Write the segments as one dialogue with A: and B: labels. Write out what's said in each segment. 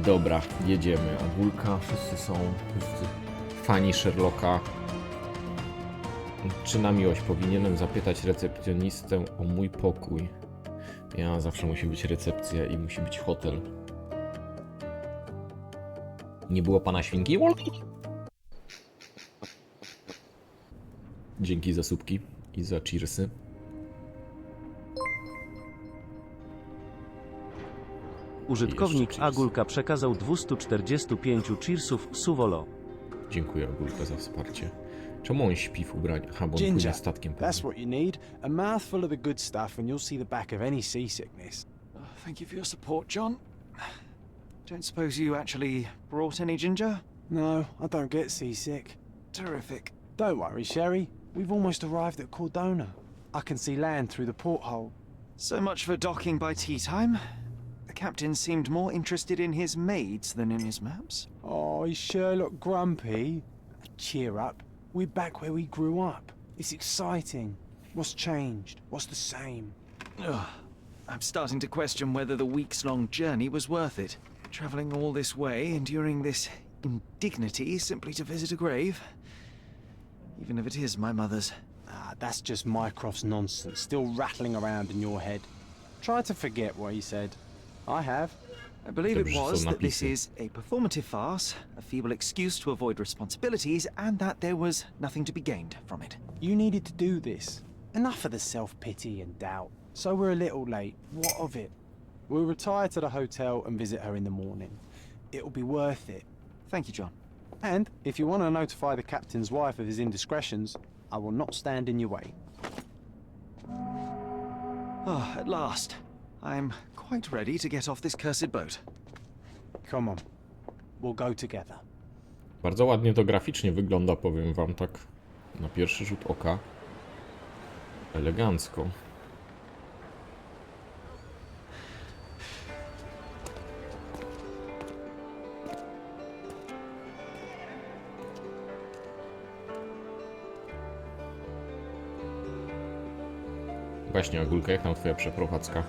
A: Dobra, jedziemy. Agulka, wszyscy fani Sherlocka. Czy na miłość powinienem zapytać recepcjonistę o mój pokój? Ja zawsze musi być recepcja i musi być hotel. Nie było pana świnki? Dzięki za słupki i za cheersy.
B: Użytkownik Agulka przekazał 245 cheersów Suvolo.
A: Dziękuję Agulka za wsparcie. Czemu on śpi w ubraniu? Aha, bo on płynie statkiem.
C: That's what you need. A mouthful of the good stuff and you'll see the back of any seasickness.
D: Thank you for your support, John. Don't suppose you actually brought any ginger?
C: No, I don't get seasick.
D: Terrific.
C: Don't worry, Sherry. We've almost arrived at Cordona. I can see land through the porthole.
D: So much for docking by tea time. The captain seemed more interested in his maids than in his maps.
C: Oh, is Sherlock grumpy? Cheer up. We're back where we grew up. It's exciting. What's changed? What's the same?
D: Ugh. I'm starting to question whether the weeks-long journey was worth it. Travelling all this way, enduring this indignity simply to visit a grave. Even if it is my mother's.
C: Ah, that's just Mycroft's nonsense, still rattling around in your head. Try to forget what he said. I have.
D: I believe it was that this is a performative farce, a feeble excuse to avoid responsibilities, and that there was nothing to be gained from it.
C: You needed to do this. Enough of the self-pity and doubt. So we're a little late. What of it? We'll retire to the hotel and visit her in the morning. It'll be worth it.
D: Thank you, John.
C: And if you want to notify the captain's wife of his indiscretions, I will not stand in your way.
D: Ah, at last. I'm quite ready to get off this cursed boat.
C: Come on. We'll go together.
A: Bardzo ładnie to graficznie wygląda, powiem wam tak na pierwszy rzut oka. Elegancko. Właśnie, Agulka, jak tam twoja przeprowadzka?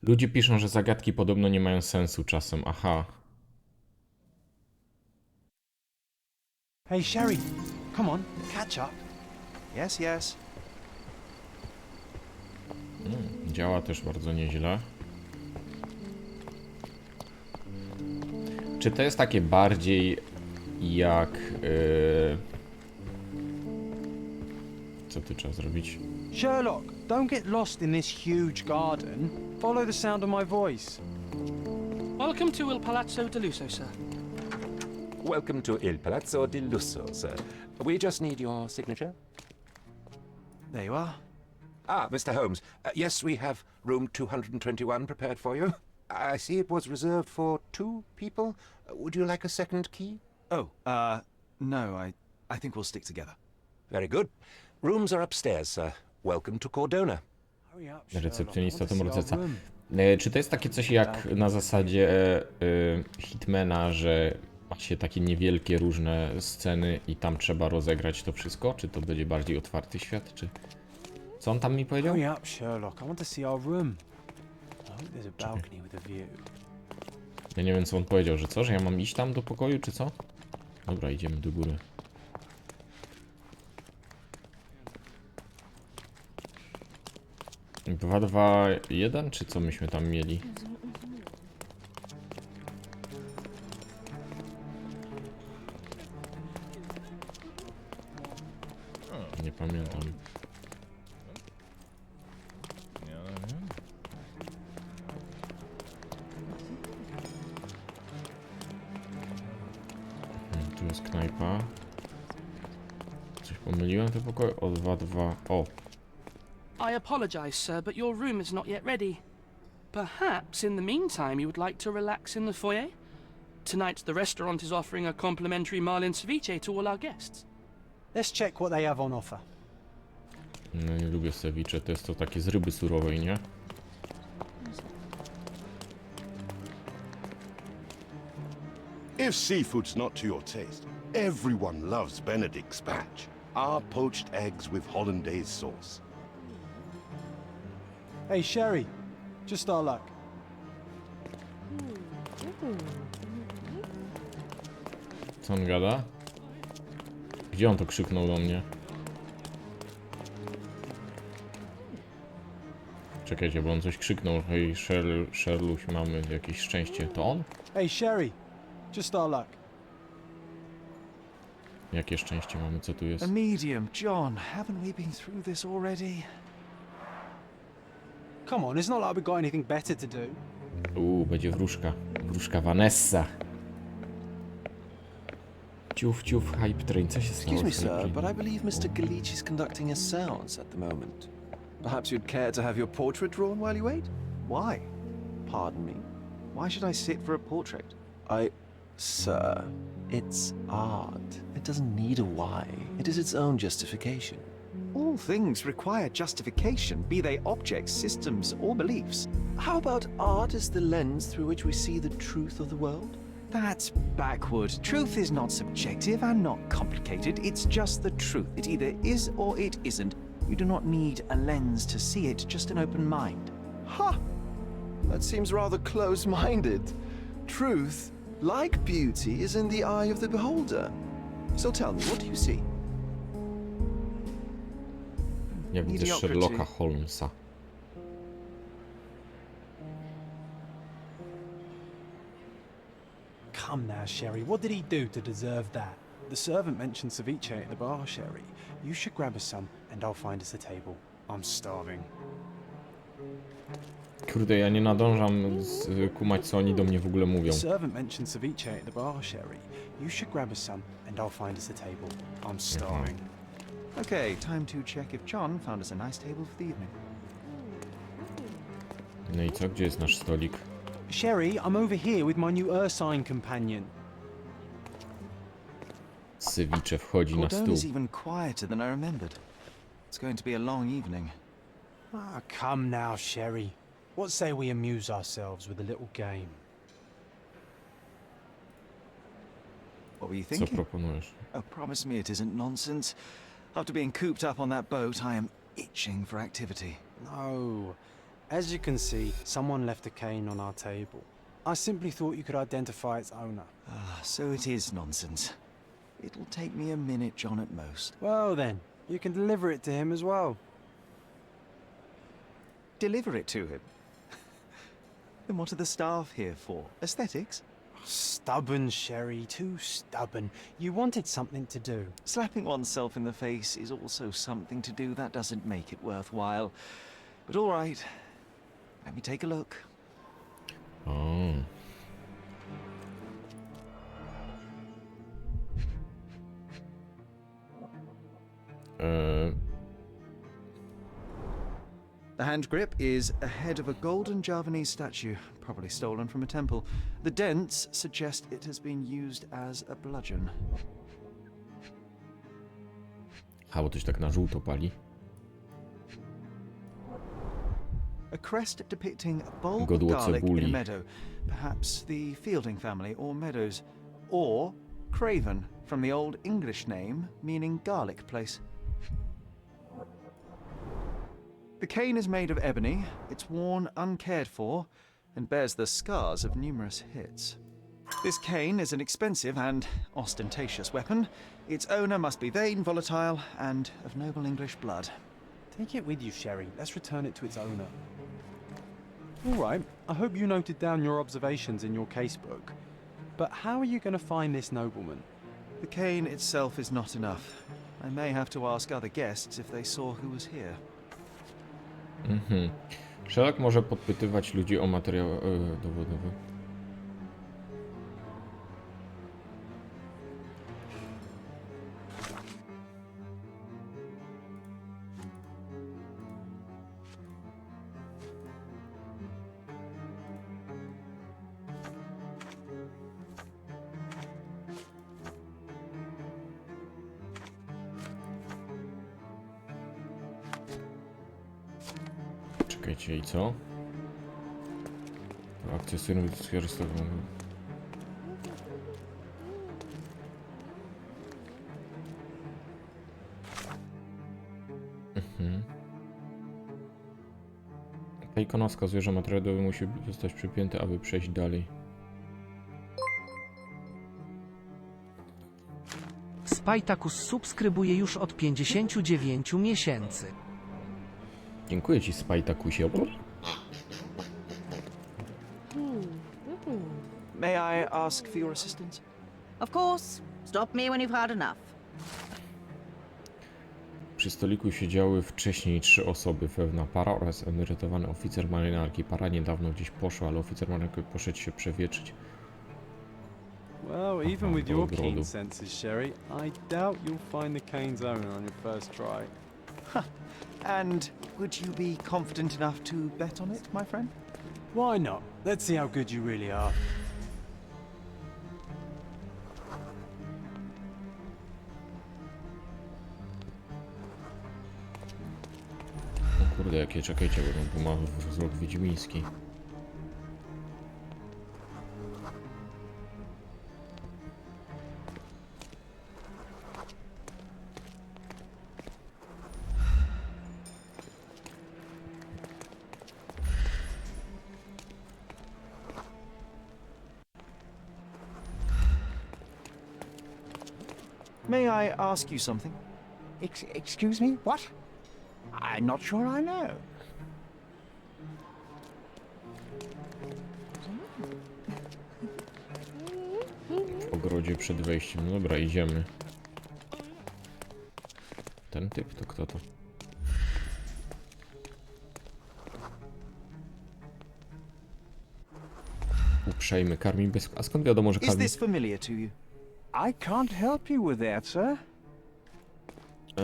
A: Ludzie piszą, że zagadki podobno nie mają sensu czasem. Aha.
C: Hey, Sherry. Come on, catch up.
D: Yes, yes.
A: Działa też bardzo nieźle. Czy to jest takie bardziej jak... Co ty trzeba zrobić?
C: Sherlock, don't get lost in this huge garden. Follow the sound of my voice.
E: Welcome to Il Palazzo di Lusso, sir.
F: Welcome to Il Palazzo di Lusso, sir. We just need your signature.
D: There you are.
F: Ah, Mr. Holmes. Yes, we have room 221 prepared for you. I see it was reserved for 2 people. Would you like a second key?
D: Oh, no, I think we'll stick together.
F: Very good. Rooms are upstairs, sir. Welcome to Cordona.
C: Hurry up, Sherlock.
A: Recepcjonista
C: I
A: to
C: want to see
A: morderca.
C: our room.
A: Czy to jest takie coś jak na zasadzie Hitmana, że ma się takie niewielkie różne sceny i tam trzeba rozegrać to wszystko? Czy to będzie bardziej otwarty świat? Czy... Co on tam mi powiedział?
C: Hurry up, Sherlock. I want to see our room. I hope there's a balcony with a view.
A: Ja nie wiem, co on powiedział, że co? Że ja mam iść tam do pokoju, czy co? Dobra, idziemy do góry. Dwa, 2, 1, czy co myśmy tam mieli? Nie pamiętam. Tu jest knajpa. Coś pomyliłem te pokoje? O 2, 2. O!
E: I apologize, sir, but your room is not yet ready. Perhaps in the meantime you would like to relax in the foyer? Tonight the restaurant is offering a complimentary marlin ceviche to all our guests.
C: Let's check what they have on offer.
A: No nie lubię ceviche, to jest to takie z ryby surowej, nie?
G: If seafood's not to your taste, everyone loves Benedict's batch. Our poached eggs with hollandaise sauce.
C: Hey, Sherry, just our luck.
A: Co on gada? Gdzie on to krzyknął do mnie? Czekajcie, bo on coś krzyknął. Hej, Sherluś, mamy jakieś szczęście. To on?
C: Hey, Sherry, just our luck.
A: Jakie szczęście mamy? Co tu jest?
D: A medium, John. Haven't we been through this already?
C: Come on, it's not like we've got anything better to do.
A: Będzie wróżka. Wróżka Vanessa. Ciuf, ciuf, hype train. Co się stało?
H: Excuse me,
A: z hype
H: sir, but I
A: trainem?
H: believe Mr. Galich is conducting a seance at the moment. Perhaps you'd care to have your portrait drawn while you wait?
D: Why?
H: Pardon me?
D: Why should I sit for a portrait?
H: Sir, it's art. It doesn't need a why. It is its own justification.
D: All things require justification, be they objects, systems, or beliefs.
H: How about art as the lens through which we see the truth of the world?
D: That's backward. Truth is not subjective and not complicated. It's just the truth. It either is or it isn't. You do not need a lens to see it, just an open mind.
H: Ha! That seems rather close-minded. Truth, like beauty, is in the eye of the beholder. So tell me, what do you see?
A: Ja widzę
D: Mediocrity.
A: Sherlocka Holmesa.
C: Come now, Sherry, what did he do to deserve that? The servant mentioned ceviche at the bar, Sherry. You should grab us some, and I'll find us a table. I'm starving.
A: Kurde, ja nie nadążam kumać, co oni do mnie w ogóle mówią.
C: The servant mentioned ceviche at the bar, Sherry. You should grab us some, and I'll find us a table. I'm starving.
D: Okay, time to check if John found us a nice table for the evening.
A: No i co? Gdzie jest nasz stolik?
C: Sherry, I'm over here with my new Ursine companion.
A: Ceviche wchodzi na
D: Cordon
A: stół.
D: is even quieter than I remembered. It's going to be a long evening.
C: Ah, come now, Sherry. What say we amuse ourselves with a little game?
D: What were you
A: Co
D: thinking?
A: proponujesz?
D: Oh, promise me it isn't nonsense. After being cooped up on that boat, I am itching for activity.
C: No. As you can see, someone left a cane on our table. I simply thought you could identify its owner.
D: Ah, so it is nonsense. It'll take me a minute, John, at most.
C: Well then, you can deliver it to him as well.
D: Deliver it to him. Then what are the staff here for? Aesthetics?
C: Stubborn, Sherry, too stubborn. You wanted something to do.
D: Slapping oneself in the face is also something to do. That doesn't make it worthwhile. But all right, let me take a look.
A: O.
D: The hand grip is a head of a golden Javanese statue, probably stolen from a temple. The dents suggest it has been used as a bludgeon.
A: A, bo to się tak na żółto pali.
D: A crest depicting a bulb of
A: Godło
D: garlic in a
A: cebuli.
D: meadow, perhaps the Fielding family or Meadows, or Craven, from the Old English name meaning garlic place. The cane is made of ebony, it's worn uncared for, and bears the scars of numerous hits. This cane is an expensive and ostentatious weapon. Its owner must be vain, volatile, and of noble English blood.
C: Take it with you, Sherry. Let's return it to its owner. All right. I hope you noted down your observations in your casebook. But how are you going to find this nobleman?
D: The cane itself is not enough. I may have to ask other guests if they saw who was here.
A: Mhm. Sherlock może podpytywać ludzi o materiał dowodowy. Czekajcie, i co? Akcesorium skorzystane. Ta ikona wskazuje, że materiał musi zostać przypięty, aby przejść dalej.
I: Spajtakus subskrybuje już od 59 miesięcy.
A: Dziękuję ci, Spajtakusie.
D: May I ask for your assistance?
J: Of course. Stop me when you've had enough.
A: Przy stoliku siedziały wcześniej 3 osoby, pewna para oraz emerytowany oficer marynarki. Para niedawno gdzieś poszła, ale oficer marynarki poszedł się przewietrzyć.
C: Well, even with
A: do
C: your
A: ogrodu.
C: keen senses, Sherry, I doubt you'll find the Kane's owner on your first try.
D: And would you be confident enough to bet on it, my friend?
C: Why not? Let's see how good you really are.
A: O kurde, jakie, czekajcie, bo tu ma wzrok wiedźmiński.
D: May I ask you something?
K: Excuse me? What? I'm not sure I know.
A: W ogrodzie przed wejściem. No dobra, idziemy. Ten typ to kto to? Uprzejmy, karmi bez... A skąd wiadomo, że
D: Is
A: karmi...
D: this familiar to you?
C: I can't help you with that, sir.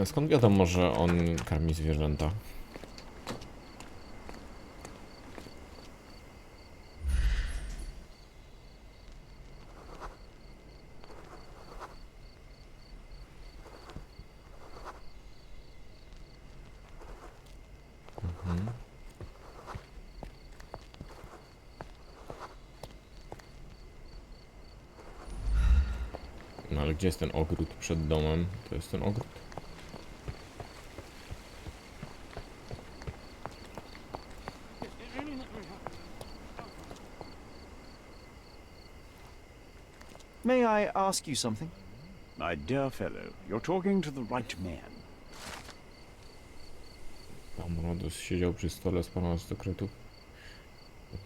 A: Skąd wiadomo, że on karmi zwierzęta? No ale gdzie jest ten ogród przed domem? To jest ten ogród.
D: May I ask you something?
K: My dear fellow, you're talking to the right man.
A: Pan Rodos siedział przy stole z panem arystokratów.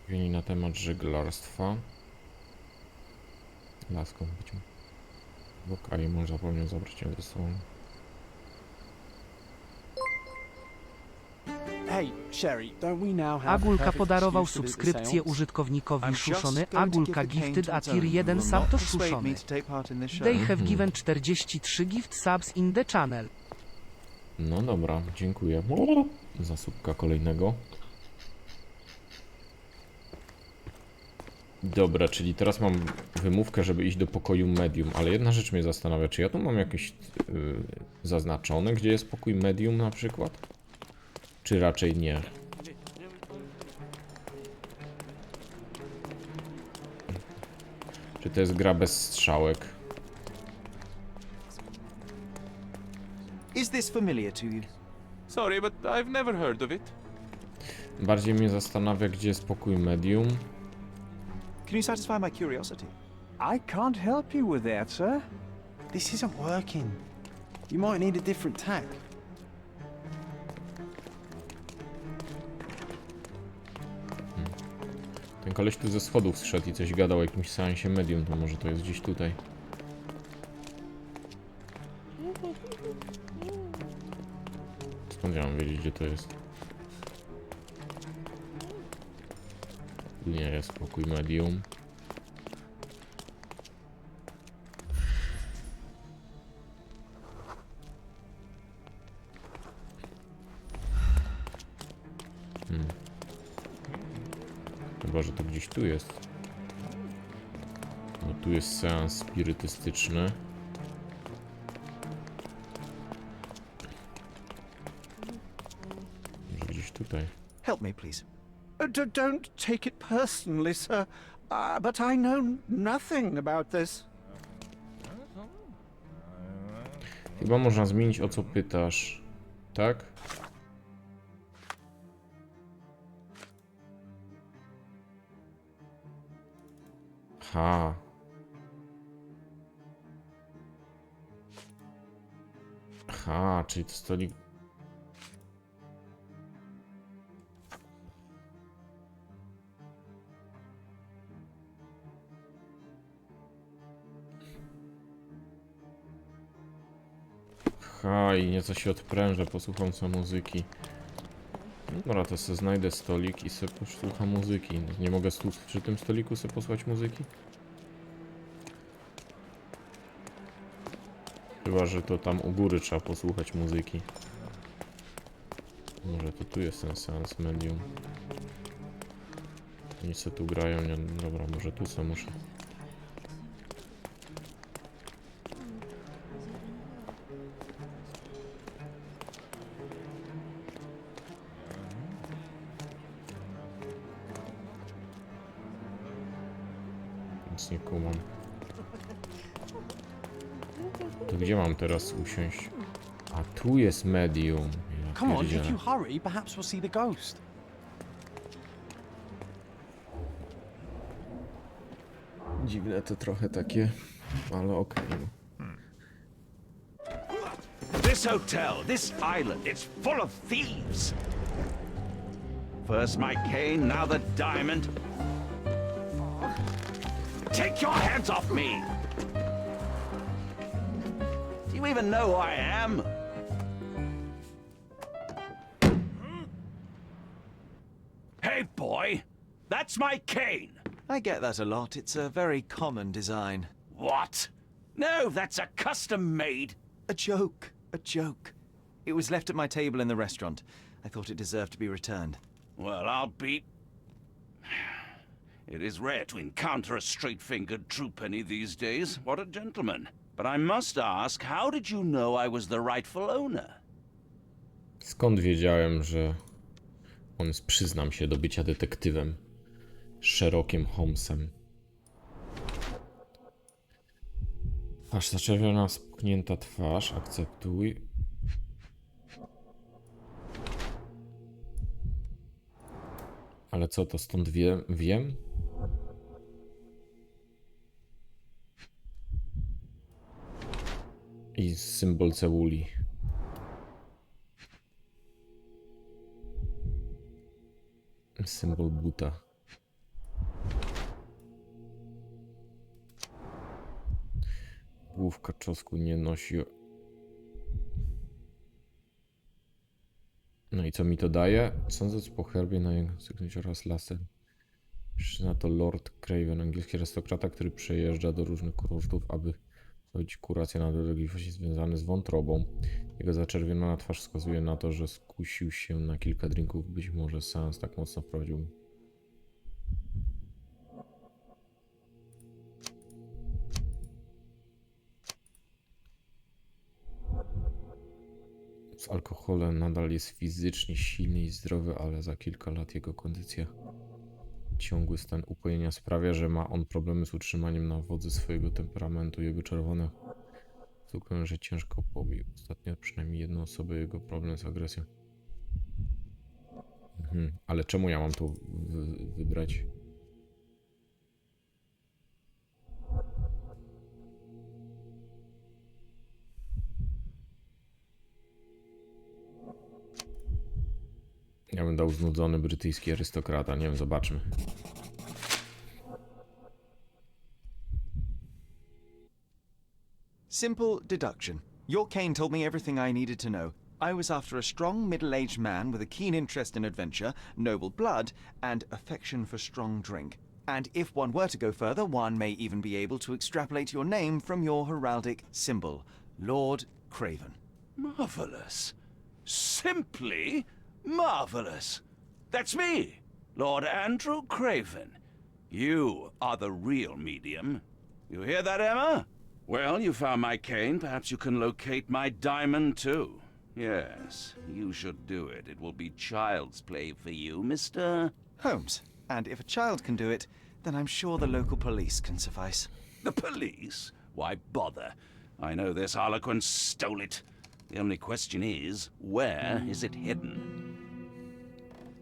A: Mówili na temat żeglarstwa. Laską być może. Okej, może zapomniał zabrać ją ze sobą.
C: Hey, Sherry, don't we now have
I: Agulka
C: perfect
I: podarował
C: excuse to visit the
I: subskrypcję
C: seance?
I: użytkownikowi
D: I'm
I: Szuszony.
D: just going to give
I: Agulka
D: the cane
I: gifted
D: to
I: a
D: its
I: tier
D: owner.
I: 1
D: You will
I: sub
D: not
I: to
D: persuade
I: Szuszony.
D: me to take part in this show.
I: They have given 43 gift subs in the channel.
A: No dobra, dziękuję za słupka kolejnego. Dobra, czyli teraz mam wymówkę, żeby iść do pokoju medium, ale jedna rzecz mnie zastanawia, czy ja tu mam jakieś zaznaczone, gdzie jest pokój medium na przykład? Czy raczej nie? Czy to jest gra bez strzałek?
D: Is this familiar to you?
L: Sorry, but I've never heard of it.
A: Bardziej mnie zastanawia, gdzie jest pokój medium.
D: Can you satisfy my curiosity?
C: I can't help you with that, sir. This isn't working. You might need a different tack.
A: Ten koleś tu ze schodów zszedł i coś gadał o jakimś seansie medium, to może to jest gdzieś tutaj. Skąd ja mam wiedzieć, gdzie to jest? Tu nie jest pokój medium. Chyba, że to gdzieś tu jest. No tu jest seans spirytystyczny. Może gdzieś tutaj.
D: Help help me, please?
K: Don't take it personally, sir. But I know nothing about this.
A: Chyba można zmienić, o co pytasz. Tak? Ha. Aha, czyli to stolik... Aha, i nieco się odprężę, posłucham sobie muzyki. Dobra, to sobie znajdę stolik i sobie posłucham muzyki. Nie mogę przy tym stoliku sobie posłuchać muzyki? Chyba, że to tam u góry trzeba posłuchać muzyki. Może to tu jest ten Seance Medium. Oni se tu grają, nie, dobra, może tu se muszę. Nic nie kumam. To gdzie mam teraz usiąść? A tu jest medium. Ja
C: Come on,
A: pierdzielę.
C: if you hurry, perhaps we'll see the ghost.
A: Dziwne to trochę takie, ale okej.
M: This hotel, this island, it's full of thieves. First my cane, now the diamond. Take your hands off me! Do you even know who I am? Hey, boy! That's my cane!
D: I get that a lot. It's a very common design.
M: What? No, that's a custom-made...
D: A joke. A joke. It was left at my table in the restaurant. I thought it deserved to be returned.
M: Well, I'll be... It is rare to encounter a straight-fingered true penny these days. What a gentleman. But I must ask, how did you know I was the rightful owner?
A: Skąd wiedziałem, że on jest, przyznam się, do bycia detektywem Sherlockiem Holmesem? Twarz zaczerwiona, spuchnięta twarz, akceptuj. Ale co to stąd wiem? I symbol cebuli. Symbol buta. Główka czosnku nie nosi. No i co mi to daje? Sądząc po herbie na jego sygnaturze oraz lasem. Na to Lord Craven, angielski arystokrata, który przejeżdża do różnych kurortów, aby zrobić kurację na dolegliwości związane z wątrobą. Jego zaczerwieniona twarz wskazuje na to, że skusił się na kilka drinków. Być może seans tak mocno wprowadził. Z alkoholem nadal jest fizycznie silny i zdrowy, ale za kilka lat jego kondycja, ciągły stan upojenia sprawia, że ma on problemy z utrzymaniem na wodzy swojego temperamentu. Jego czerwone zwykle, że ciężko pobił. Ostatnio przynajmniej jedną osobę jego problem z agresją. Ale czemu ja mam to wybrać? Ja bym dał znudzony brytyjski arystokrata, nie wiem, zobaczmy.
D: Simple deduction. Your cane told me everything I needed to know. I was after a strong, middle-aged man with a keen interest in adventure, noble blood, and affection for strong drink. And if one were to go further, one may even be able to extrapolate your name from your heraldic symbol, Lord Craven.
M: Marvelous. Simply marvelous. That's me, Lord Andrew Craven. You are the real medium. You hear that, Emma? Well, you found my cane. Perhaps you can locate my diamond, too. Yes, you should do it. It will be child's play for you, Mr.
D: Holmes. And if a child can do it, then I'm sure the local police can suffice.
M: The police? Why bother? I know this harlequin stole it. The only question is, where is it hidden?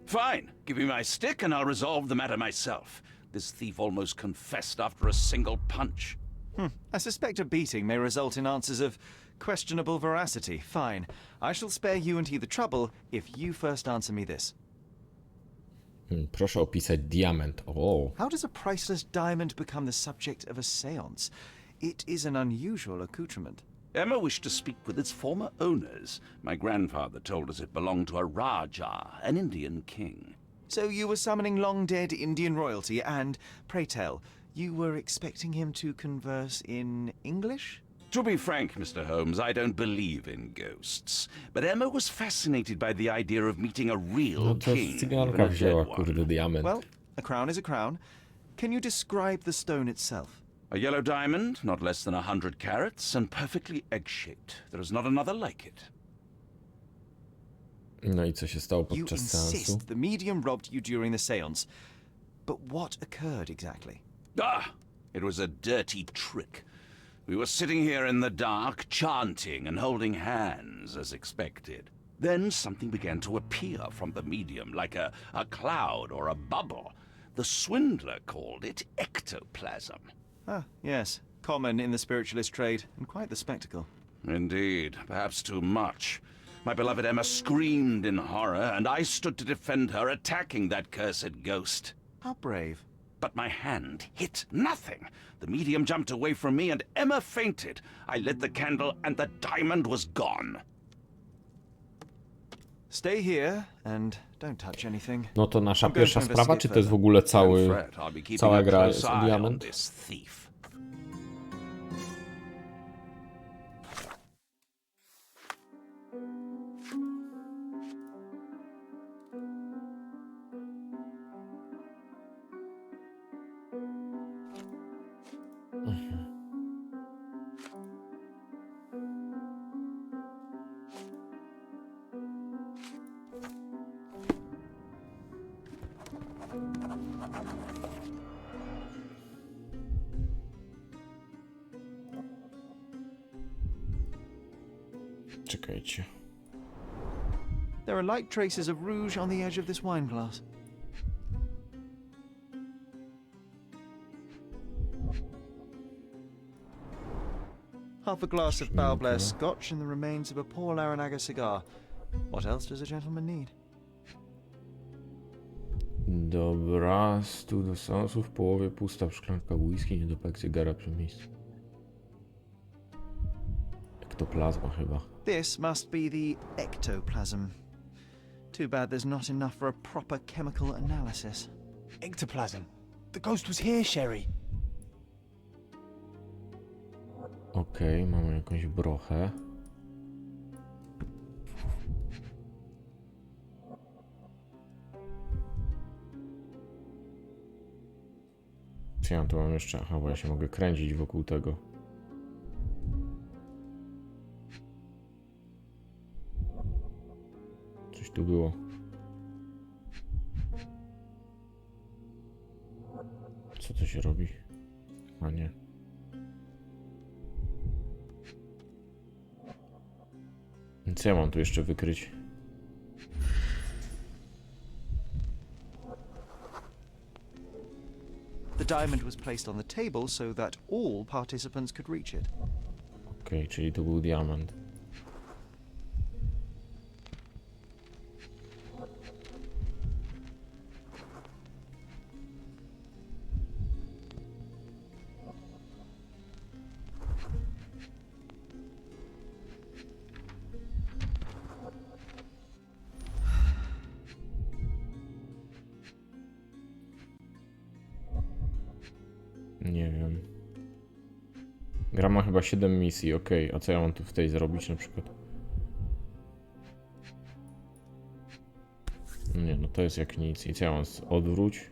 M: Fine. Give me my stick and I'll resolve the matter myself. This thief almost confessed after a single punch.
D: I suspect a beating may result in answers of questionable veracity. Fine. I shall spare you and he the trouble if you first answer me this.
A: Proszę opisać diament. O.
D: How does a priceless diamond become the subject of a seance? It is an unusual accoutrement.
M: Emma wished to speak with its former owners. My grandfather told us it belonged to a Raja, an Indian king.
D: So you were summoning long-dead Indian royalty and, pray tell, you were expecting him to converse in English?
M: To be frank, Mr. Holmes, I don't believe in ghosts. But Emma was fascinated by the idea of meeting a real
A: No to
M: king.
A: cyganka
M: even a
A: wzięła,
M: dead one.
A: kurde, diament.
D: Well, a crown is a crown. Can you describe the stone itself?
M: A yellow diamond, not less than 100 carats, and perfectly egg-shaped. There is not another like it.
A: No i co się stało
D: You
A: podczas seansu?
D: insist the medium robbed you during the seance. But what occurred exactly?
M: It was a dirty trick. We were sitting here in the dark, chanting and holding hands, as expected. Then something began to appear from the medium, like a cloud or a bubble. The swindler called it ectoplasm.
D: Yes. Common in the spiritualist trade, and quite the spectacle.
M: Indeed, perhaps too much. My beloved Emma screamed in horror, and I stood to defend her, attacking that cursed ghost.
D: How brave.
M: But my hand hit nothing. The medium jumped away from me, and Emma fainted. I lit the candle, and the diamond was gone.
D: Stay here and don't touch anything.
A: No to nasza
D: I'm going
A: pierwsza
D: to
A: sprawa, czy to jest w
D: investigate
A: ogóle
M: Don't fret, I'll be keeping
A: cała
M: a
A: gra
M: close
A: jest
M: eye on
A: diament?
M: this thief.
A: Czekajcie.
D: There are light traces of rouge on the edge of this wine glass. Half a glass of Balblair scotch and the remains of a Paul Aranaga cigar. What else does a gentleman need?
A: Dobra, stół do seansu, w połowie pusta szklanka whisky, niedopałek cygara przy miejscu. Ectoplasma chyba.
D: This must be the ectoplasm. Too bad there's not enough for a proper chemical analysis.
C: Ectoplasm. The ghost was here, Sherry.
A: Okej, mamy jakąś brochę. Co ja tu mam jeszcze? Aha, bo ja się mogę kręcić wokół tego. Coś tu było. Co to się robi? A nie. Co ja mam tu jeszcze wykryć?
D: The diamond was placed on the table so that all participants could reach it.
A: Okej, czyli to był diament. Nie wiem. Gra ma chyba 7 misji, okej. A co ja mam tu w tej zrobić na przykład? Nie, no to jest jak nic. I co ja mam? Odwróć.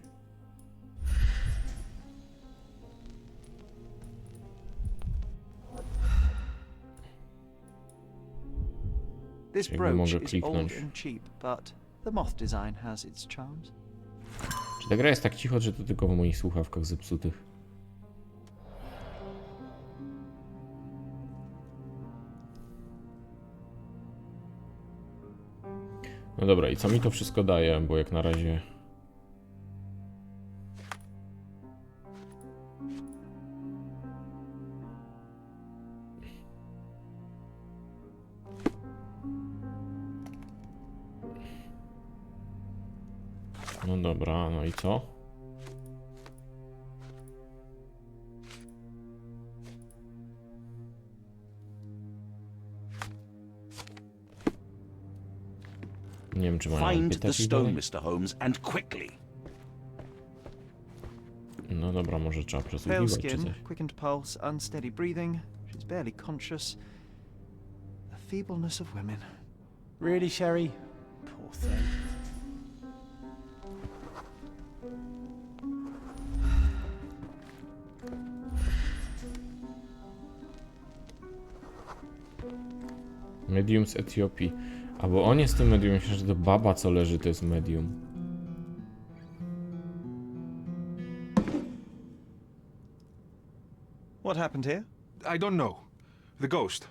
D: This
A: Czyli
D: brooch
A: mogę
D: is old
A: kliknąć.
D: and cheap, but the moth design has its charms.
A: Czy ta gra jest tak cicho, że to tylko w moich słuchawkach zepsutych? No dobra, i co mi to wszystko daje? Bo jak na razie... No dobra, no i co? Nie wiem, czy mają
M: Find the
A: pytać ich
M: stone,
A: dalej?
M: Mr. Holmes, and quickly.
A: No dobra, może trzeba
D: Pale
A: przesłuchiwać czy
D: skin,
A: coś.
D: quickened pulse, unsteady breathing. She's barely conscious. The feebleness of women.
C: Really, Sherry? Poor thing.
A: Medium z Etiopii. A bo on jest tym medium, myślę, że to baba co leży to jest medium.
D: What happened here?
L: I don't know. The ghost.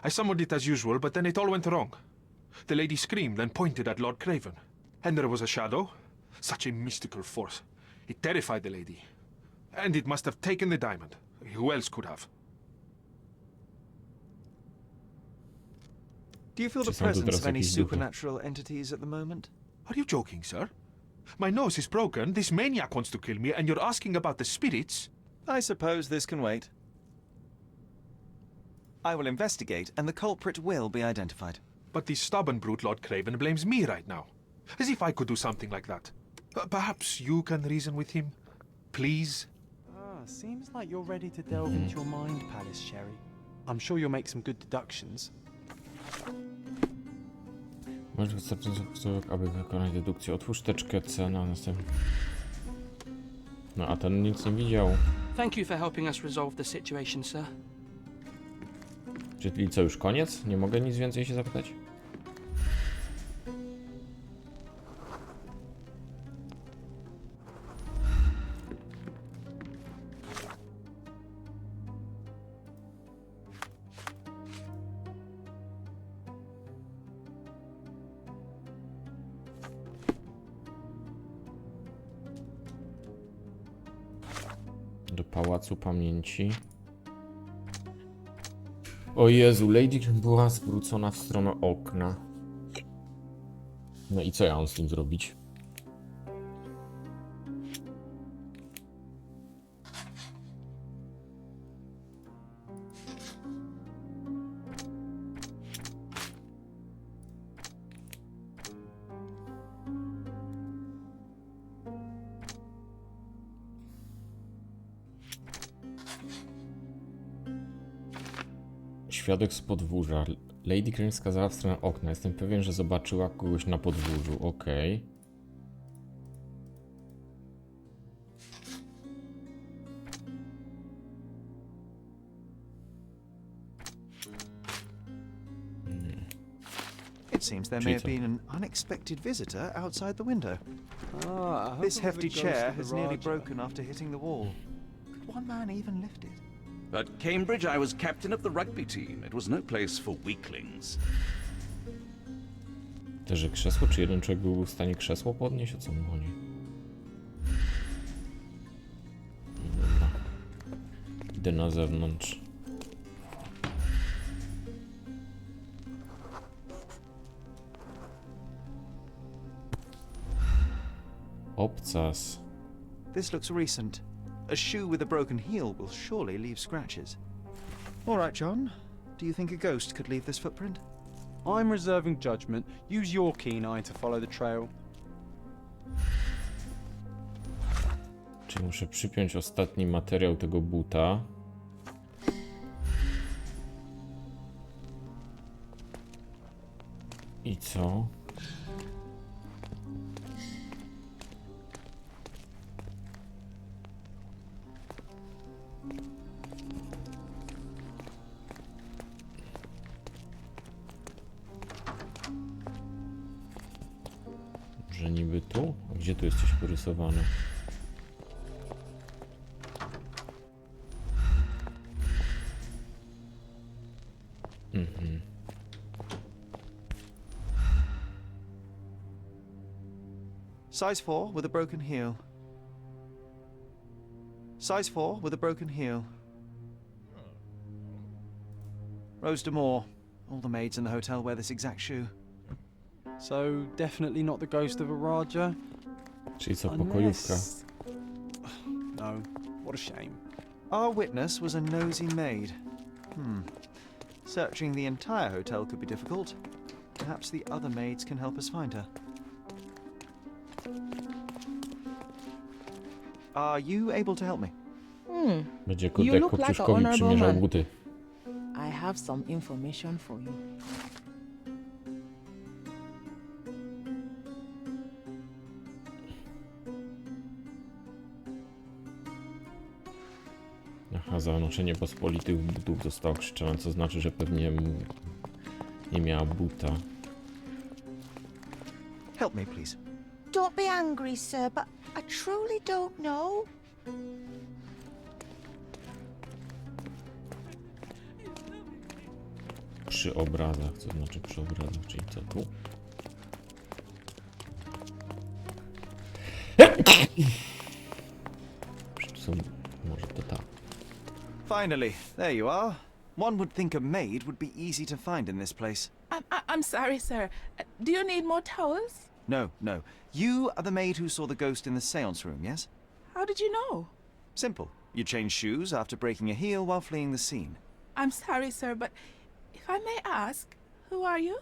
L: I summoned it as usual, but then it all went wrong. The lady screamed and pointed at Lord Craven. And there was a shadow. Such a mystical force. It terrified the lady. And it must have taken the diamond. Who else could have?
D: Do you feel the
A: Czy są tu
D: presence
A: teraz
D: of any
A: jakieś duchy?
D: supernatural entities at the moment?
L: Are you joking, sir? My nose is broken, this maniac wants to kill me, and you're asking about the spirits?
D: I suppose this can wait. I will investigate, and the culprit will be identified.
L: But the stubborn brute Lord Craven blames me right now. As if I could do something like that. Perhaps you can reason with him? Please?
C: Seems like you're ready to delve into your mind palace, Sherry. I'm sure you'll make some good deductions.
A: Może wystarczy, aby wykonać dedukcję. Otwórz teczkę C na następnym. No a ten nic nie widział.
E: Thank you for helping us resolve the situation, sir.
A: Czyli co, już koniec? Nie mogę nic więcej się zapytać? Do Pałacu Pamięci. O Jezu, Lady była zwrócona w stronę okna. No i co ja mam z tym zrobić? Świadek z podwórza. Lady Crane wskazała w stronę okna. Jestem pewien, że zobaczyła kogoś na podwórzu. Okej.
D: It seems there may have been an unexpected visitor outside the window. This hefty chair has nearly broken after hitting the wall. Could one man even lift it?
M: At Cambridge, I was captain of the rugby team. It was no place for weaklings.
A: Też, że krzesło? Czy jeden człowiek był w stanie krzesło podnieść? O co mu chodzi? Dobra. Idę na zewnątrz. Obcas.
D: This looks recent. A shoe with a broken heel will surely leave scratches. All right, John. Do you think a ghost could leave this footprint?
C: I'm reserving judgment. Use your keen eye to follow the trail.
A: Czyli muszę przypiąć ostatni materiał tego buta. I co? niby tu? A gdzie tu jest coś porysowane?
H: Size 4 with a broken heel. Size 4 with a broken heel. Rose D'Amour. All the maids in the hotel wear this exact shoe.
C: So, definitely not the ghost of a Raja?
A: Czyli co, pokojówka?
C: No, what a shame.
H: Our witness was a nosy maid. Searching the entire hotel could be difficult. Perhaps the other maids can help us find her. Are you able to help me?
A: Będzie kurde Kopciuszkowi przymierzał buty.
N: I have some information for you.
A: Aha, za noszenie pospolitych butów została krzyczana, co znaczy, że pewnie nie miała buta.
H: Help me, please.
J: Don't be angry, sir, but I truly don't know.
A: Przy obrazach, co znaczy przy obrazach, czyli co tu? Są, może to tak.
H: Finally, there you are. One would think a maid would be easy to find in this place.
N: I'm sorry, sir. Do you need more towels?
H: No, no. You are the maid who saw the ghost in the seance room, yes?
N: How did you know?
H: Simple. You changed shoes after breaking a heel while fleeing the scene.
N: I'm sorry, sir, but if I may ask, who are you?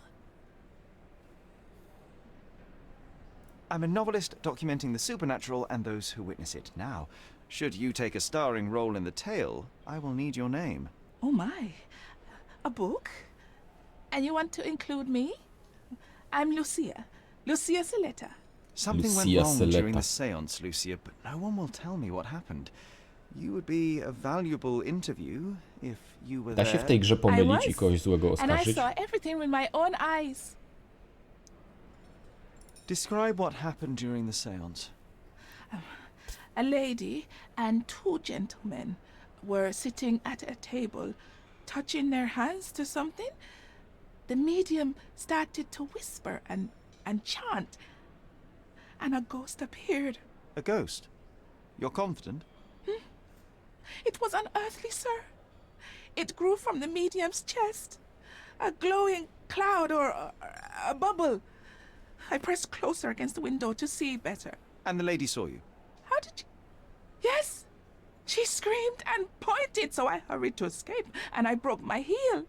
H: I'm a novelist documenting the supernatural and those who witness it. Now, should you take a starring role in the tale, I will need your name.
N: Oh my. A book? And you want to include me? I'm Lucia. Lucia Saletta.
H: Something
A: Lucia
H: went wrong during
A: Saletta.
H: the seance, Lucia, but no one will tell me what happened. You would be a valuable interview if you were
A: Da
H: there.
A: się w tej grze pomylić i kogoś złego
N: And I
A: oskarżyć?
N: saw everything with my own eyes.
H: Describe what happened during the seance.
N: A lady and two gentlemen were sitting at a table, touching their hands to something. The medium started to whisper and chant, and a ghost appeared.
H: A ghost? You're confident?
N: It was unearthly, sir. It grew from the medium's chest. A glowing cloud or a bubble. I pressed closer against the window to see better.
H: And the lady saw you?
N: How did you... Yes! She screamed and pointed, so I hurried to escape, and I broke my heel.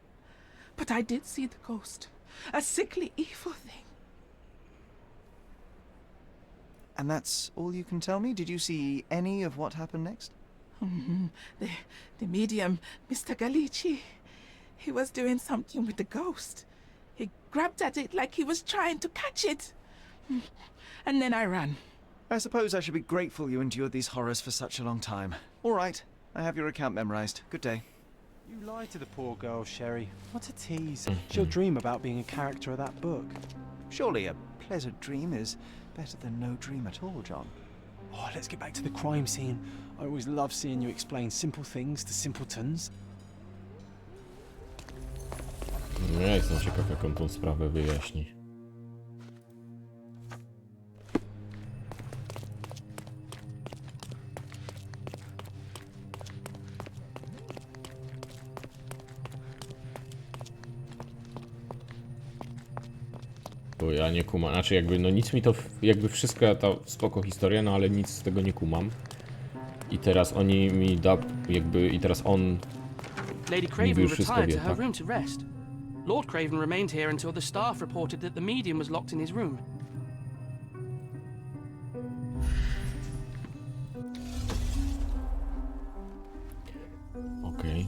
N: But I did see the ghost. A sickly, evil thing.
H: And that's all you can tell me? Did you see any of what happened next?
N: The medium, Mr. Galici, he was doing something with the ghost. He grabbed at it like he was trying to catch it. And then I ran.
H: I suppose I should be grateful you endured these horrors for such a long time. All right, I have your account memorized. Good day.
C: You lied to the poor girl, Sherry. What a tease. She'll dream about being a character of that book.
H: Surely a pleasant dream is better than no dream at all, John.
C: Oh, let's get back to the crime scene. I always love seeing you explain simple things to simpletons.
A: No ja jestem ciekaw, jak on tą sprawę wyjaśni. Bo ja nie kumam, znaczy jakby, no nic mi to, jakby wszystko, ta spoko historia, no ale nic z tego nie kumam. I teraz oni mi i teraz on
E: Lady
A: niby
E: Craven
A: już wszystko
E: retired
A: wie,
E: to her
A: tak?
E: room to rest. Lord Craven remained here until the staff reported that the medium was locked in his room.
A: Okej.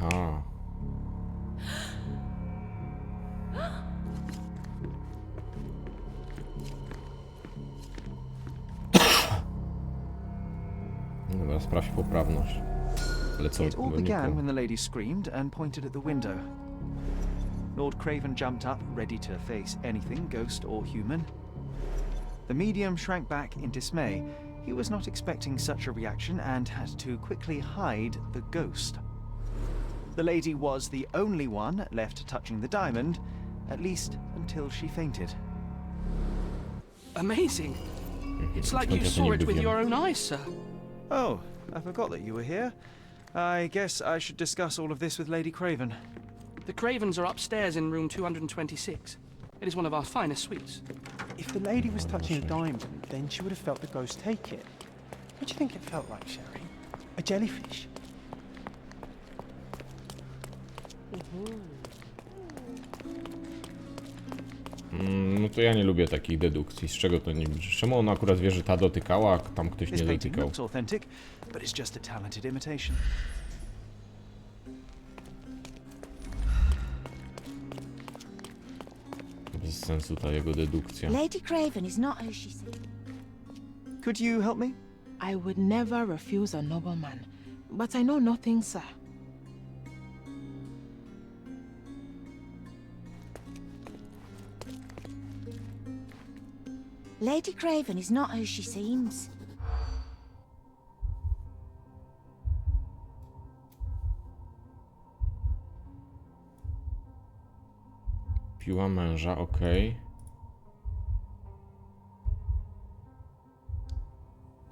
A: Aha. Dobra, sprawdź poprawność. Ale co?
D: It all began when the lady screamed and pointed at the window. Lord Craven jumped up, ready to face anything, ghost or human. The medium shrank back in dismay. He was not expecting such a reaction and had to quickly hide the ghost. The lady was the only one left touching the diamond, at least until she fainted.
E: Amazing. It's like you saw it with your own eyes, sir.
D: Oh, I forgot that you were here. I guess I should discuss all of this with Lady Craven.
E: The Cravens are upstairs in room 226. It is one of our finest suites.
C: If the lady was touching the diamond, then she would have felt the ghost take it. What do you think it felt like, Sherry? A jellyfish?
A: No to ja nie lubię takich dedukcji. Z czego to nie... Czemu on akurat wie, że ta dotykała, a tam ktoś
D: This
A: nie
D: painting
A: dotykał?
D: looks authentic, but it's just a talented imitation.
A: Bez sensu ta jego dedukcja.
J: Lady Craven is not who she said.
D: Could you help me?
N: I would never refuse a nobleman, but I know nothing, sir.
J: Lady Craven is not who she seems.
A: Piła męża, okej.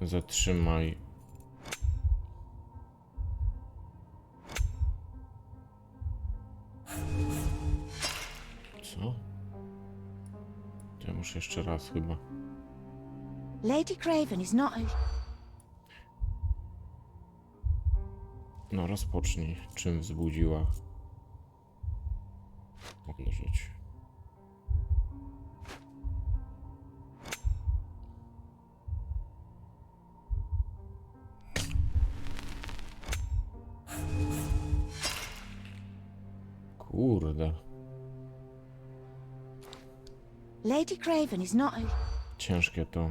A: Zatrzymaj. Co? To ja muszę jeszcze raz chyba.
J: Lady Craven is not who...
A: No rozpocznij. Czym wzbudziła? Odłożyć. Kurde.
J: Lady Craven is not who...
A: Ciężkie to.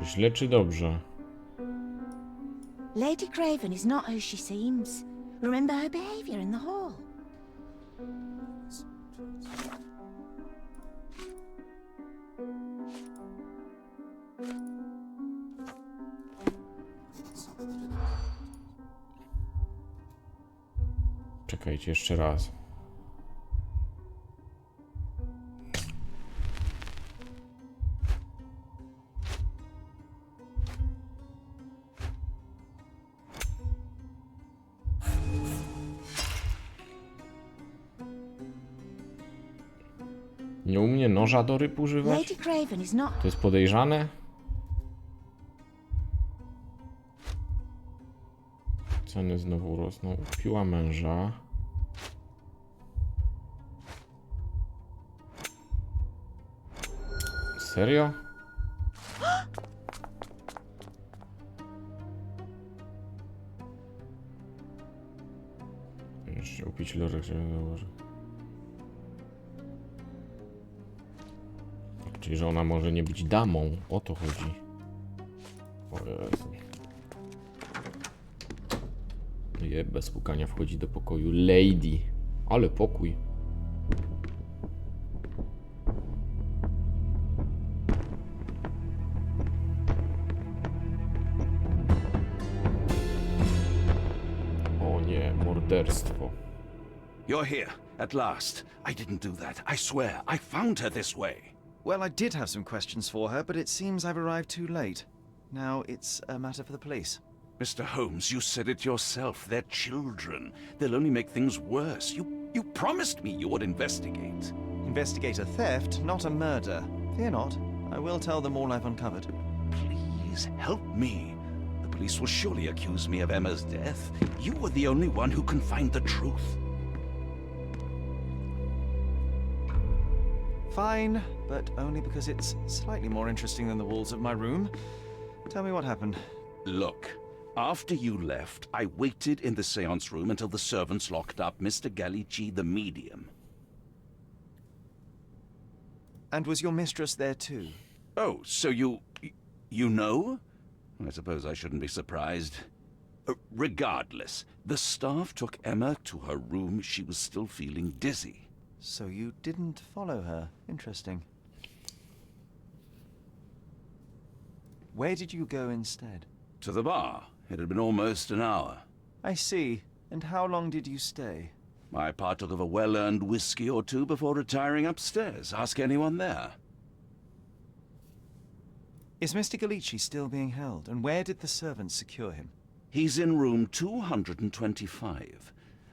A: Źle czy dobrze?
J: Lady Craven is not who she seems. Remember her behavior in the hall.
A: Czekajcie jeszcze raz. Nie umie noża do ryb używać?
J: Lady Craven is not...
A: To jest podejrzane? Ceny znowu rosną. Piła męża. Serio? Jeszcze upić lorek, żeby założył. Czyli, że ona może nie być damą. O to chodzi. O Jezu. Bez pukania wchodzi do pokoju Lady. Ale pokój. O nie, morderstwo.
M: You're here, at last. I didn't do that. I swear, I found her this way.
D: Well, I did have some questions for her, but it seems I've arrived too late. Now it's a matter for the police.
M: Mr. Holmes, you said it yourself. They're children. They'll only make things worse. You promised me you would investigate.
D: Investigate a theft, not a murder. Fear not. I will tell them all I've uncovered.
M: Please help me. The police will surely accuse me of Emma's death. You were the only one who can find the truth.
D: Fine, but only because it's slightly more interesting than the walls of my room. Tell me what happened.
M: Look, after you left, I waited in the seance room until the servants locked up Mr. Gallici, the medium.
D: And was your mistress there too?
M: Oh, so you know? I suppose I shouldn't be surprised. Regardless, the staff took Emma to her room. She was still feeling dizzy.
D: So you didn't follow her. Interesting. Where did you go instead?
M: To the bar. It had been almost an hour.
D: I see. And how long did you stay?
M: I partook of a well-earned whiskey or two before retiring upstairs. Ask anyone there.
D: Is Mr. Gallici still being held? And where did the servants secure him?
M: He's in room 225.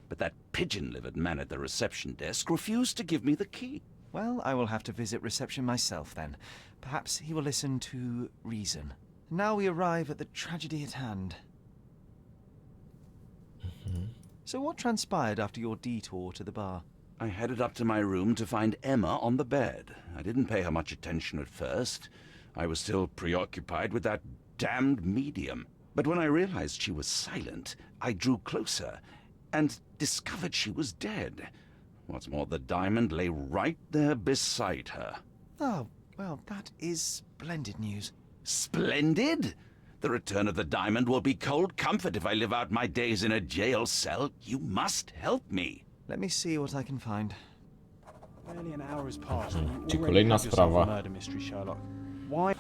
M: But that pigeon-livered man at the reception desk refused to give me the key.
D: Well, I will have to visit reception myself then. Perhaps he will listen to reason. Now we arrive at the tragedy at hand. So what transpired after your detour to the bar?
M: I headed up to my room to find Emma on the bed. I didn't pay her much attention at first. I was still preoccupied with that damned medium. But when I realized she was silent, I drew closer and discovered she was dead. What's more, the diamond lay right there beside her.
D: Oh, well, that is splendid news.
M: Splendid? The return of the diamond will be cold comfort if I live out my days in a jail cell. You must help me.
D: Let me see what I can find.
C: Barely an hour has passed.
A: Czy kolejna sprawa?
C: Murder mystery, Sherlock. Why?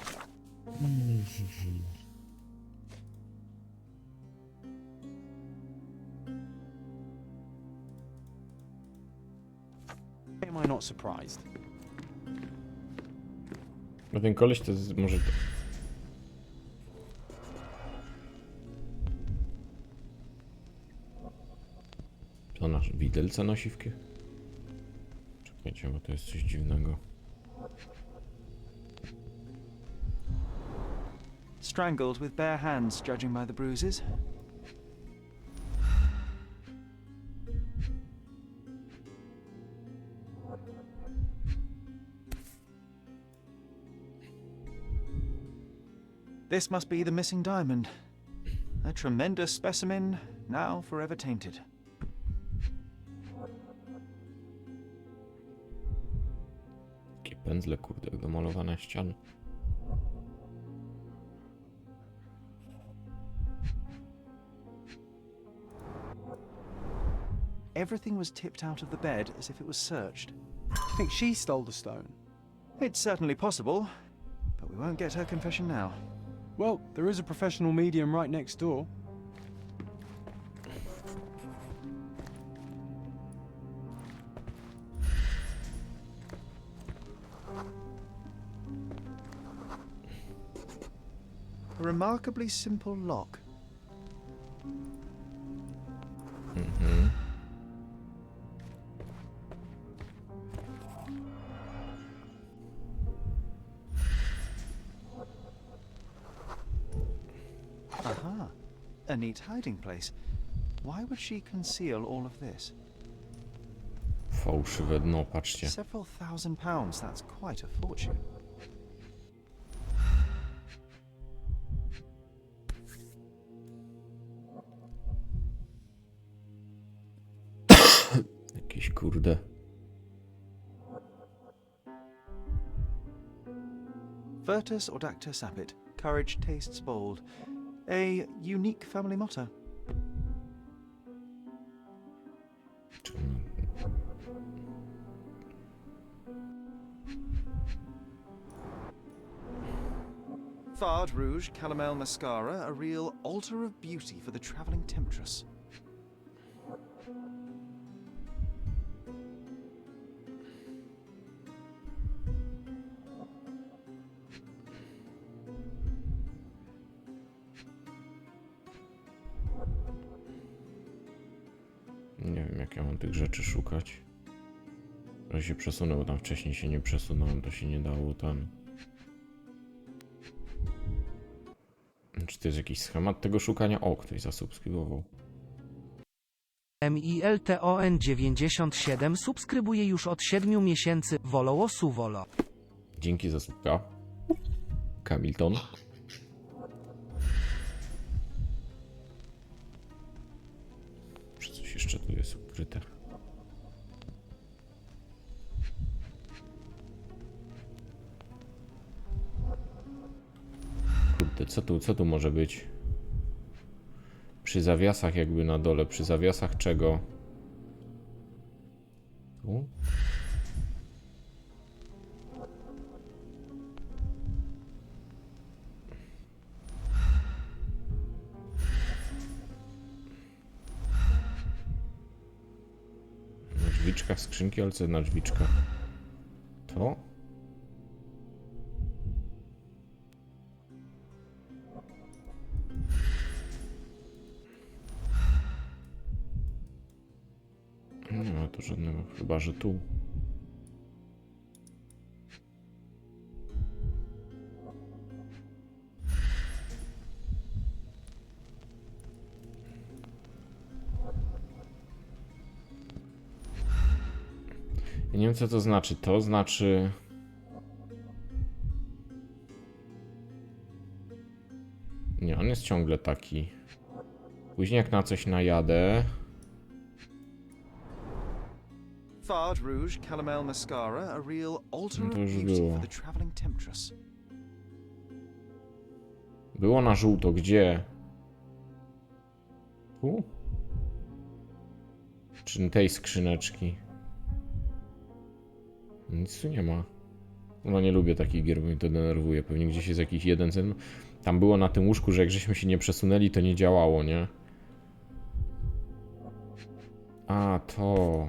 C: Am I not surprised?
A: No ten koleś to jest może... To nasz widelca nosi w Czekajcie, bo to jest coś dziwnego.
D: Strangled with bare hands, judging by the bruises. This must be the missing diamond. A tremendous specimen, now forever tainted.
A: Takie pędzle, kurde, jak do malowania ścian.
D: Everything was tipped out of the bed as if it was searched.
C: You think she stole the stone?
D: It's certainly possible, but we won't get her confession now.
C: Well, there is a professional medium right next door.
D: A remarkably simple lock. Aha, a neat hiding place. Why would she conceal all of this?
A: Fałszywe dno, patrzcie.
D: Several £1,000s, that's quite a fortune.
A: Jakieś kurde.
D: Virtus audacta sapit, courage tastes bold. A unique family motto. Fard Rouge Calomel Mascara, a real altar of beauty for the travelling temptress.
A: Nie wiem, jak ja mam tych rzeczy szukać. Że się przesunął, tam wcześniej się nie przesunąłem, to się nie dało ten... Czy to jest jakiś schemat tego szukania? O, ktoś zasubskrybował.
I: MILTON97 subskrybuje już od 7 miesięcy. Woloło suwolo.
A: Dzięki za słupka. Kamilton. Czy coś jeszcze tu jest ukryte? Kurde, co tu może być? Przy zawiasach jakby na dole. Przy zawiasach czego? Tu? Na drzwiczkach skrzynki, ale co na drzwiczkach? To? Nie ma tu żadnego, chyba że tu. Ja nie wiem co to znaczy. To znaczy... Nie, on jest ciągle taki. Później jak na coś najadę...
D: Fard Rouge Caramel Mascara, a real alternate
A: to już
D: beauty
A: było.
D: for the traveling temptress.
A: Było na żółto, gdzie? Tu? Czy tej skrzyneczki? Nic tu nie ma. No nie lubię takich gier, bo mnie to denerwuje. Pewnie gdzieś jest jakiś jeden cen. Tam było na tym łóżku, że jak żeśmy się nie przesunęli, to nie działało, nie? A, to...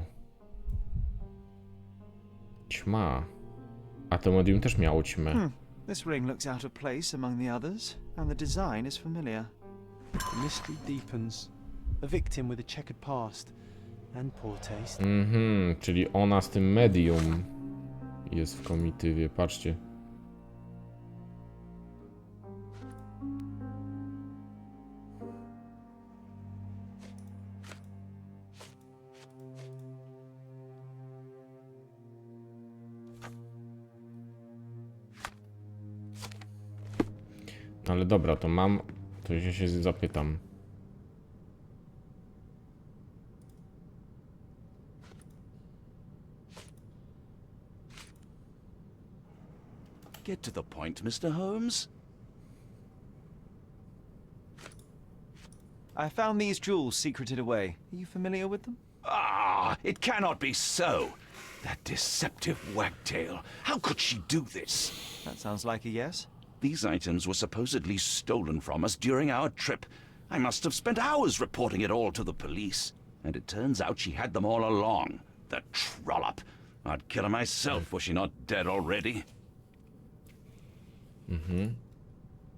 A: Ćma. A to medium też miało ćmę.
D: This ring looks out of place among the others, and the design is familiar.
C: The mystery deepens. A victim with a checkered past and poor taste.
A: Czyli ona z tym medium jest w komitywie, patrzcie. Ale dobra, to mam... To ja się zapytam.
M: Get to the point, Mr. Holmes.
D: I found these jewels secreted away. Are you familiar with them?
M: Ah, it cannot be so. That deceptive wagtail. How could she do this?
D: That sounds like a yes.
M: These items were supposedly stolen from us during our trip. I must have spent hours reporting it all to the police. And it turns out she had them all along. The trollop. I'd kill her myself, was she not dead already?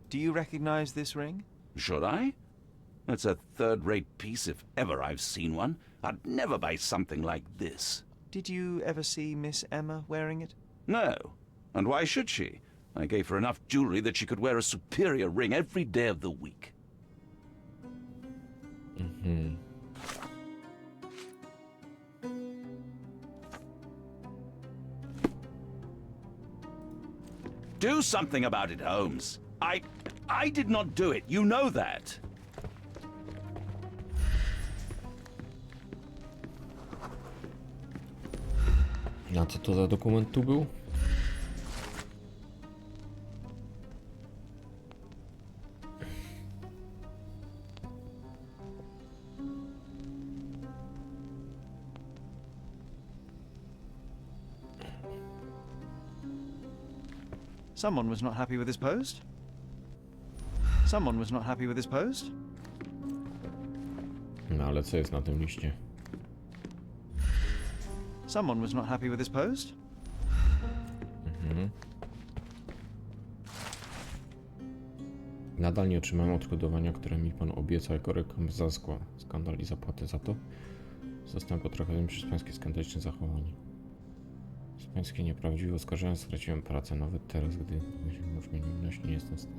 D: Do you recognize this ring?
M: Should I? It's a third-rate piece if ever I've seen one. I'd never buy something like this.
D: Did you ever see Miss Emma wearing it?
M: No. And why should she? I gave her enough jewelry that she could wear a superior ring every day of the week. Do something about it, Holmes. I did not do it. You know that.
A: A co to za dokument tu był?
D: Someone was not happy with his post. Someone was not happy with his post.
A: No ale co jest na tym liście?
D: Someone was not happy with his post.
A: Nadal nie otrzymałem odszkodowania, które mi pan obiecał jako rekompensatę skandal i zapłatę za to. Zostałem potraktowany przez pańskie skandaliczne zachowanie. Z pańskie nieprawdziwe oskarżenia straciłem pracę. Nawet teraz, gdy już mnie nie jestem w stanie.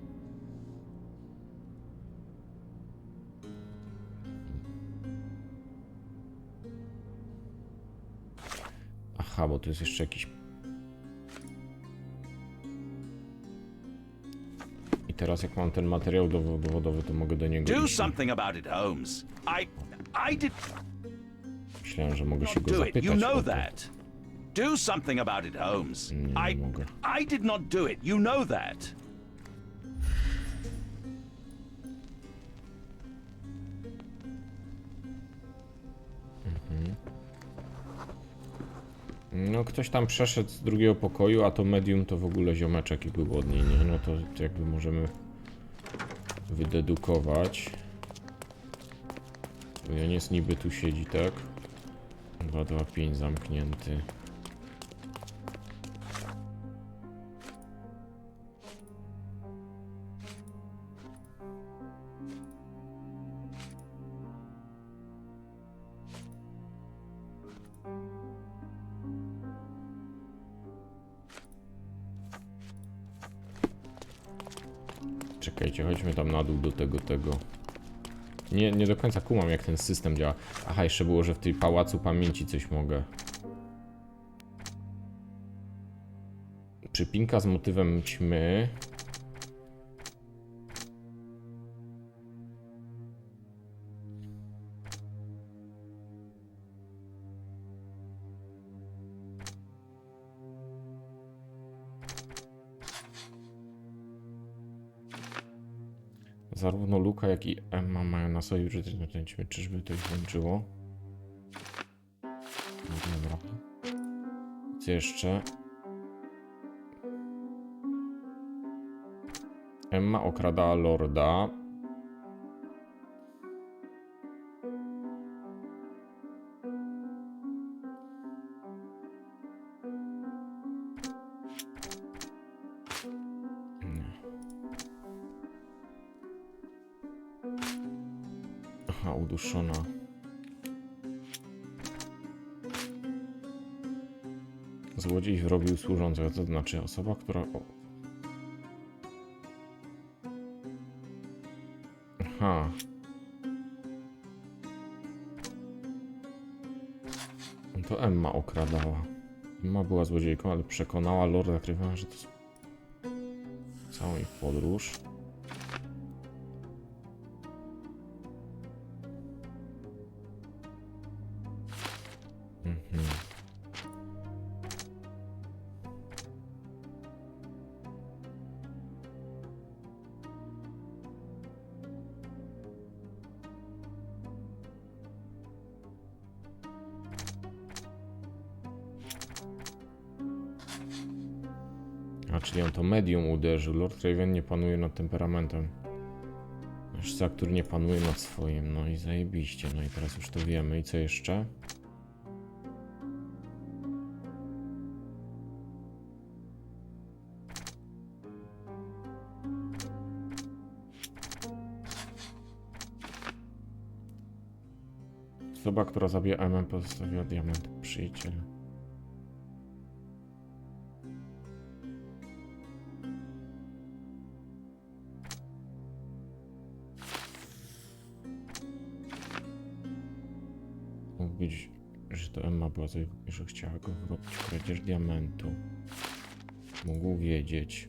A: Aha, bo tu jest jeszcze jakiś... I teraz jak mam ten materiał dowodowy, to mogę do niego
M: Do
A: iść.
M: something about it, Holmes. I did...
A: Myślałem, że mogę się go
M: Do it. You
A: zapytać
M: know
A: o to.
M: that. Do something about it, Holmes.
A: Nie mogę.
M: I did not do it. You know that.
A: No ktoś tam przeszedł z drugiego pokoju, a to medium to w ogóle ziomeczek i był od niej, nie? No to jakby możemy wydedukować. Janiec niby tu siedzi, tak? 225 zamknięty. Czekajcie, chodźmy tam na dół do tego. Nie do końca kumam, jak ten system działa. Aha, jeszcze było, że w tej pałacu pamięci coś mogę. Przypinka z motywem ćmy. Zarówno Luka, jak i Emma mają na sobie użyć na ten ćmy. Czyżby to ich włączyło? No dobra. Co jeszcze? Emma okrada Lorda. Aha, uduszona. Złodziej wrobił służącego, to znaczy osoba, która... Aha. To Emma okradała. Emma była złodziejką, ale przekonała Lorda Cravena, że to jest cała ich podróż. A, czyli on to medium uderzył. Lord Craven nie panuje nad temperamentem. Mężczyzna, który nie panuje nad swoim. No i zajebiście. No i teraz już to wiemy. I co jeszcze? Osoba, która zabija MM, pozostawiła diament przyjaciela. Mógł być, że to Emma była, że chciała go wrobić w kradzież diamentu. Mógł wiedzieć.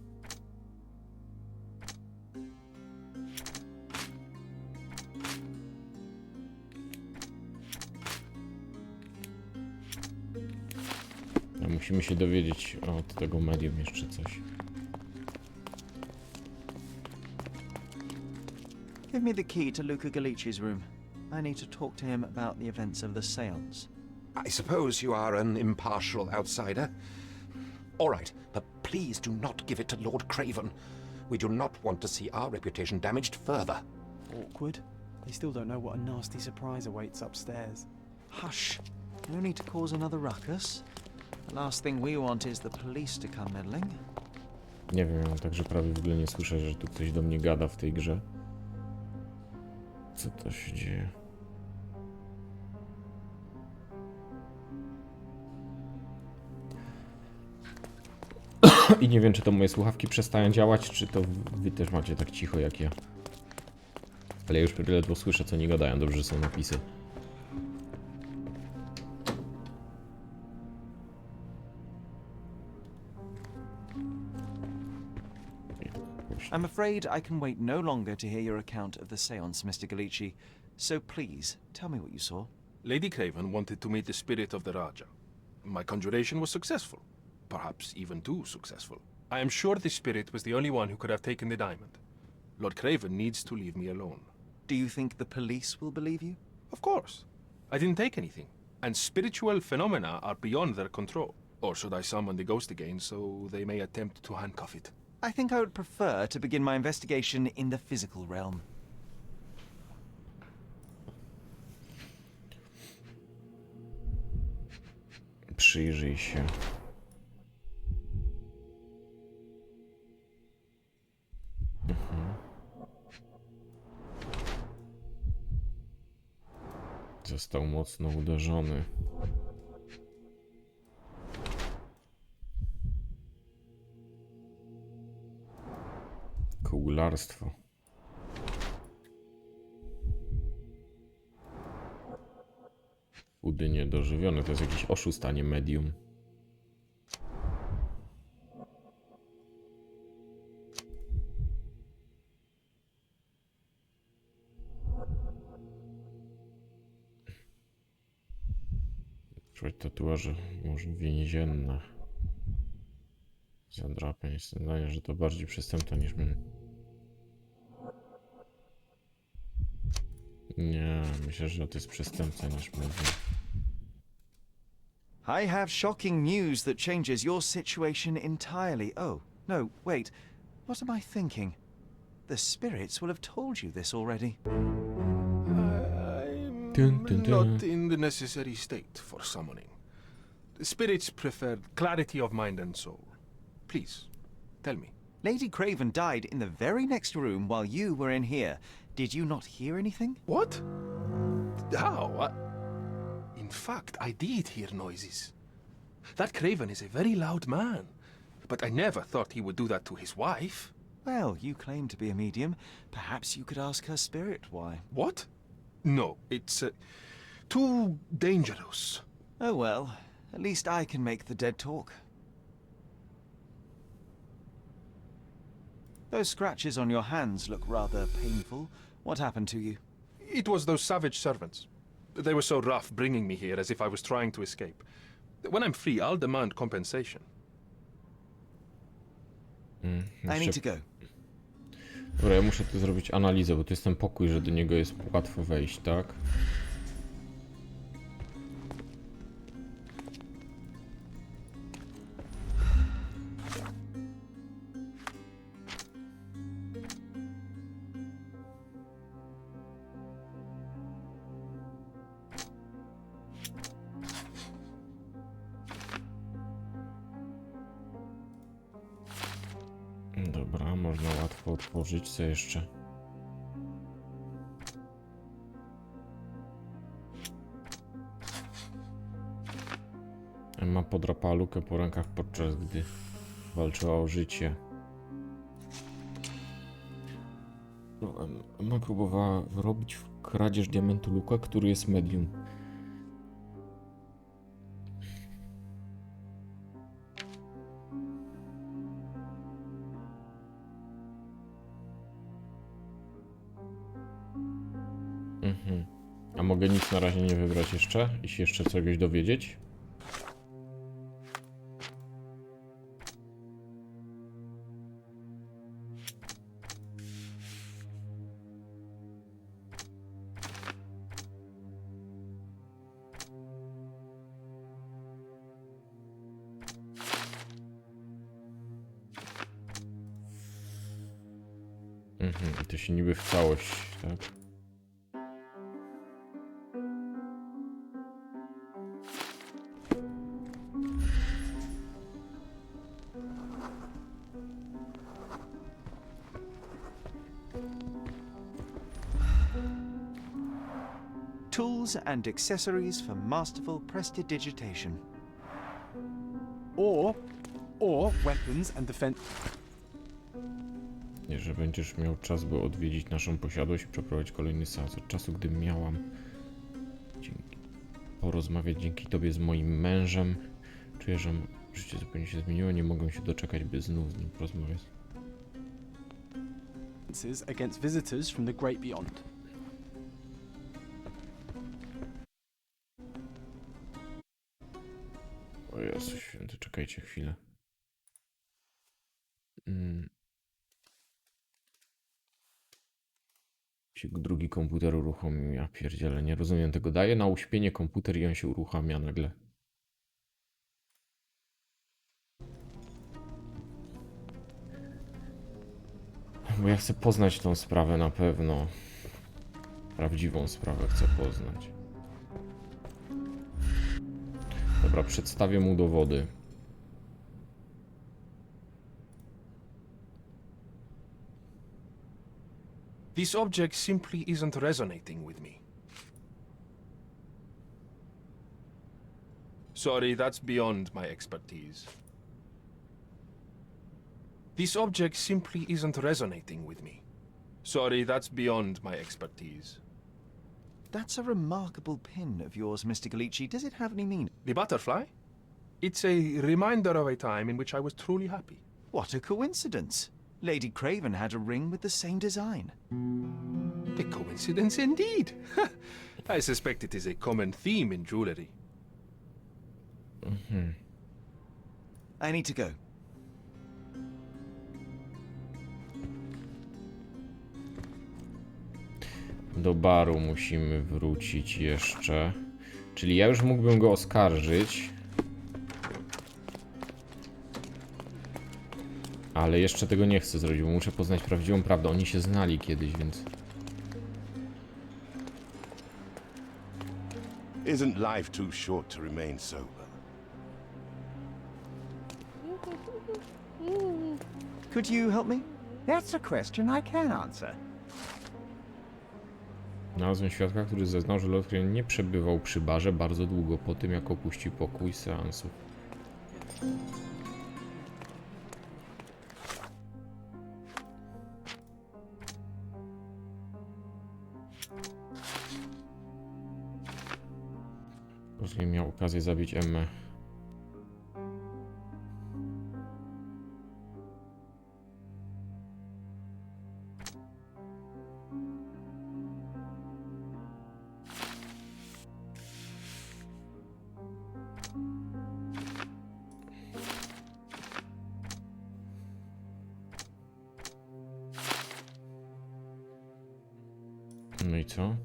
A: No, musimy się dowiedzieć od tego medium jeszcze coś.
D: Give me the key to Luca Galici's room. I need to talk to him about the events of the Seance.
F: I suppose you are an impartial outsider. All right, but please do not give it to Lord Craven. We do not want to see our reputation damaged further.
C: Awkward. They still don't know what a nasty surprise awaits upstairs.
D: Hush. No need to cause another ruckus. The last thing we want is the police to come meddling.
A: Nie wiem, ja także prawie w ogóle nie słyszę, że tu ktoś do mnie gada w tej grze. Co to się dzieje? I nie wiem, czy to moje słuchawki przestają działać, czy to wy też macie tak cicho jak ja. Ale ja już ledwo słyszę, co nie gadają. Dobrze, że są napisy. coś.
D: I'm afraid I can wait no longer to hear your account of the seance, Mr. Galici. So please, tell me what you saw.
L: Lady Craven wanted to meet the spirit of the Raja. My conjuration was successful. Perhaps even too successful. I am sure the spirit was the only one who could have taken the diamond. Lord Craven needs to leave me alone.
D: Do you think the police will believe you?
L: Of course. I didn't take anything. And spiritual phenomena are beyond their control. Or should I summon the ghost again so they may attempt to handcuff it?
D: I think I would prefer to begin my investigation in the physical realm.
A: Przyjrzyj się. Został mocno uderzony. Kuglarstwo. Udy niedożywiony. To jest jakiś oszust, a nie medium. Czuć tatuaże może więzienne. Zadrapań. Jestem zdania, że to bardziej przestępne niż my. Nie, myślę, że to jest przestępca niż my.
D: I have shocking news that changes your situation entirely. Oh, no, wait. What am I thinking? The spirits will have told you this already.
L: I'm not in the necessary state for summoning. The spirits prefer clarity of mind and soul. Please, tell me.
D: Lady Craven died in the very next room while you were in here. Did you not hear anything?
L: What? How? In fact, I did hear noises. That Craven is a very loud man, but I never thought he would do that to his wife.
D: Well, you claim to be a medium. Perhaps you could ask her spirit why.
L: What? No, it's too dangerous.
D: Oh well, at least I can make the dead talk. Those scratches on your hands look rather painful. What happened to you?
L: It was those savage servants. They were so rough bringing me here as if I was trying to escape. When I'm free, I'll demand compensation.
D: I need to go.
A: Dobra, ja muszę tu zrobić analizę, bo to jest ten pokój, że do niego jest łatwo wejść, tak? Dobra, można łatwo otworzyć. Co jeszcze? Emma podrapała lukę po rękach, podczas gdy walczyła o życie. Emma próbowała wyrobić kradzież diamentu luka, który jest medium. A mogę nic na razie nie wybrać jeszcze? I się jeszcze czegoś dowiedzieć? I to się niby w całość, tak?
D: Tools and accessories for masterful prestidigitation.
C: Or weapons and defense.
A: Nie, że będziesz miał czas, by odwiedzić naszą posiadłość i przeprowadzić kolejny seans. Od czasu, gdy miałam porozmawiać dzięki tobie z moim mężem, czuję, że życie zupełnie się zmieniło. Nie mogę się doczekać, by znów z nim porozmawiać.
C: defences against visitors from the great beyond.
A: O Jezu święty, czekajcie chwilę. Się drugi komputer uruchomił, ja pierdzielę, nie rozumiem tego. Daję na uśpienie komputer i on się uruchamia nagle. Bo ja chcę poznać tą sprawę na pewno. Prawdziwą sprawę chcę poznać. Dobra, przedstawię mu dowody.
L: This object simply isn't resonating with me. Sorry, that's beyond my expertise. This object simply isn't resonating with me. Sorry, that's beyond my expertise.
D: That's a remarkable pin of yours, Mr. Galici. Does it have any meaning?
L: The butterfly? It's a reminder of a time in which I was truly happy.
D: What a coincidence. Lady Craven had a ring with the same design.
L: A coincidence indeed. I suspect it is a common theme in jewelry.
D: I need to go.
A: Do baru musimy wrócić jeszcze. Czyli ja już mógłbym go oskarżyć. Ale jeszcze tego nie chcę zrobić, bo muszę poznać prawdziwą prawdę. Oni się znali kiedyś, więc...
G: Isn't life too short to remain sober?
D: Could you help me?
K: That's a question I can answer.
A: Znalazłem świadka, który zeznał, że Lord Craven nie przebywał przy barze bardzo długo po tym, jak opuścił pokój seansu. Rozumiem, miał okazję zabić Emmę. No i co?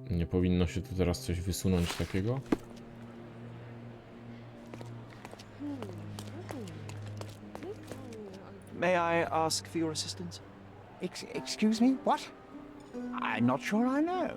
A: Nie powinno się tu teraz coś wysunąć takiego?
D: May I ask for your assistance?
K: Excuse me? What? I'm not sure I know.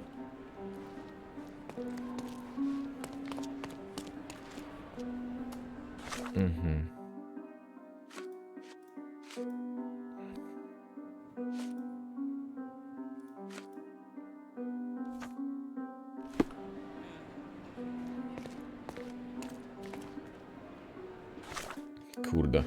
A: Kurde.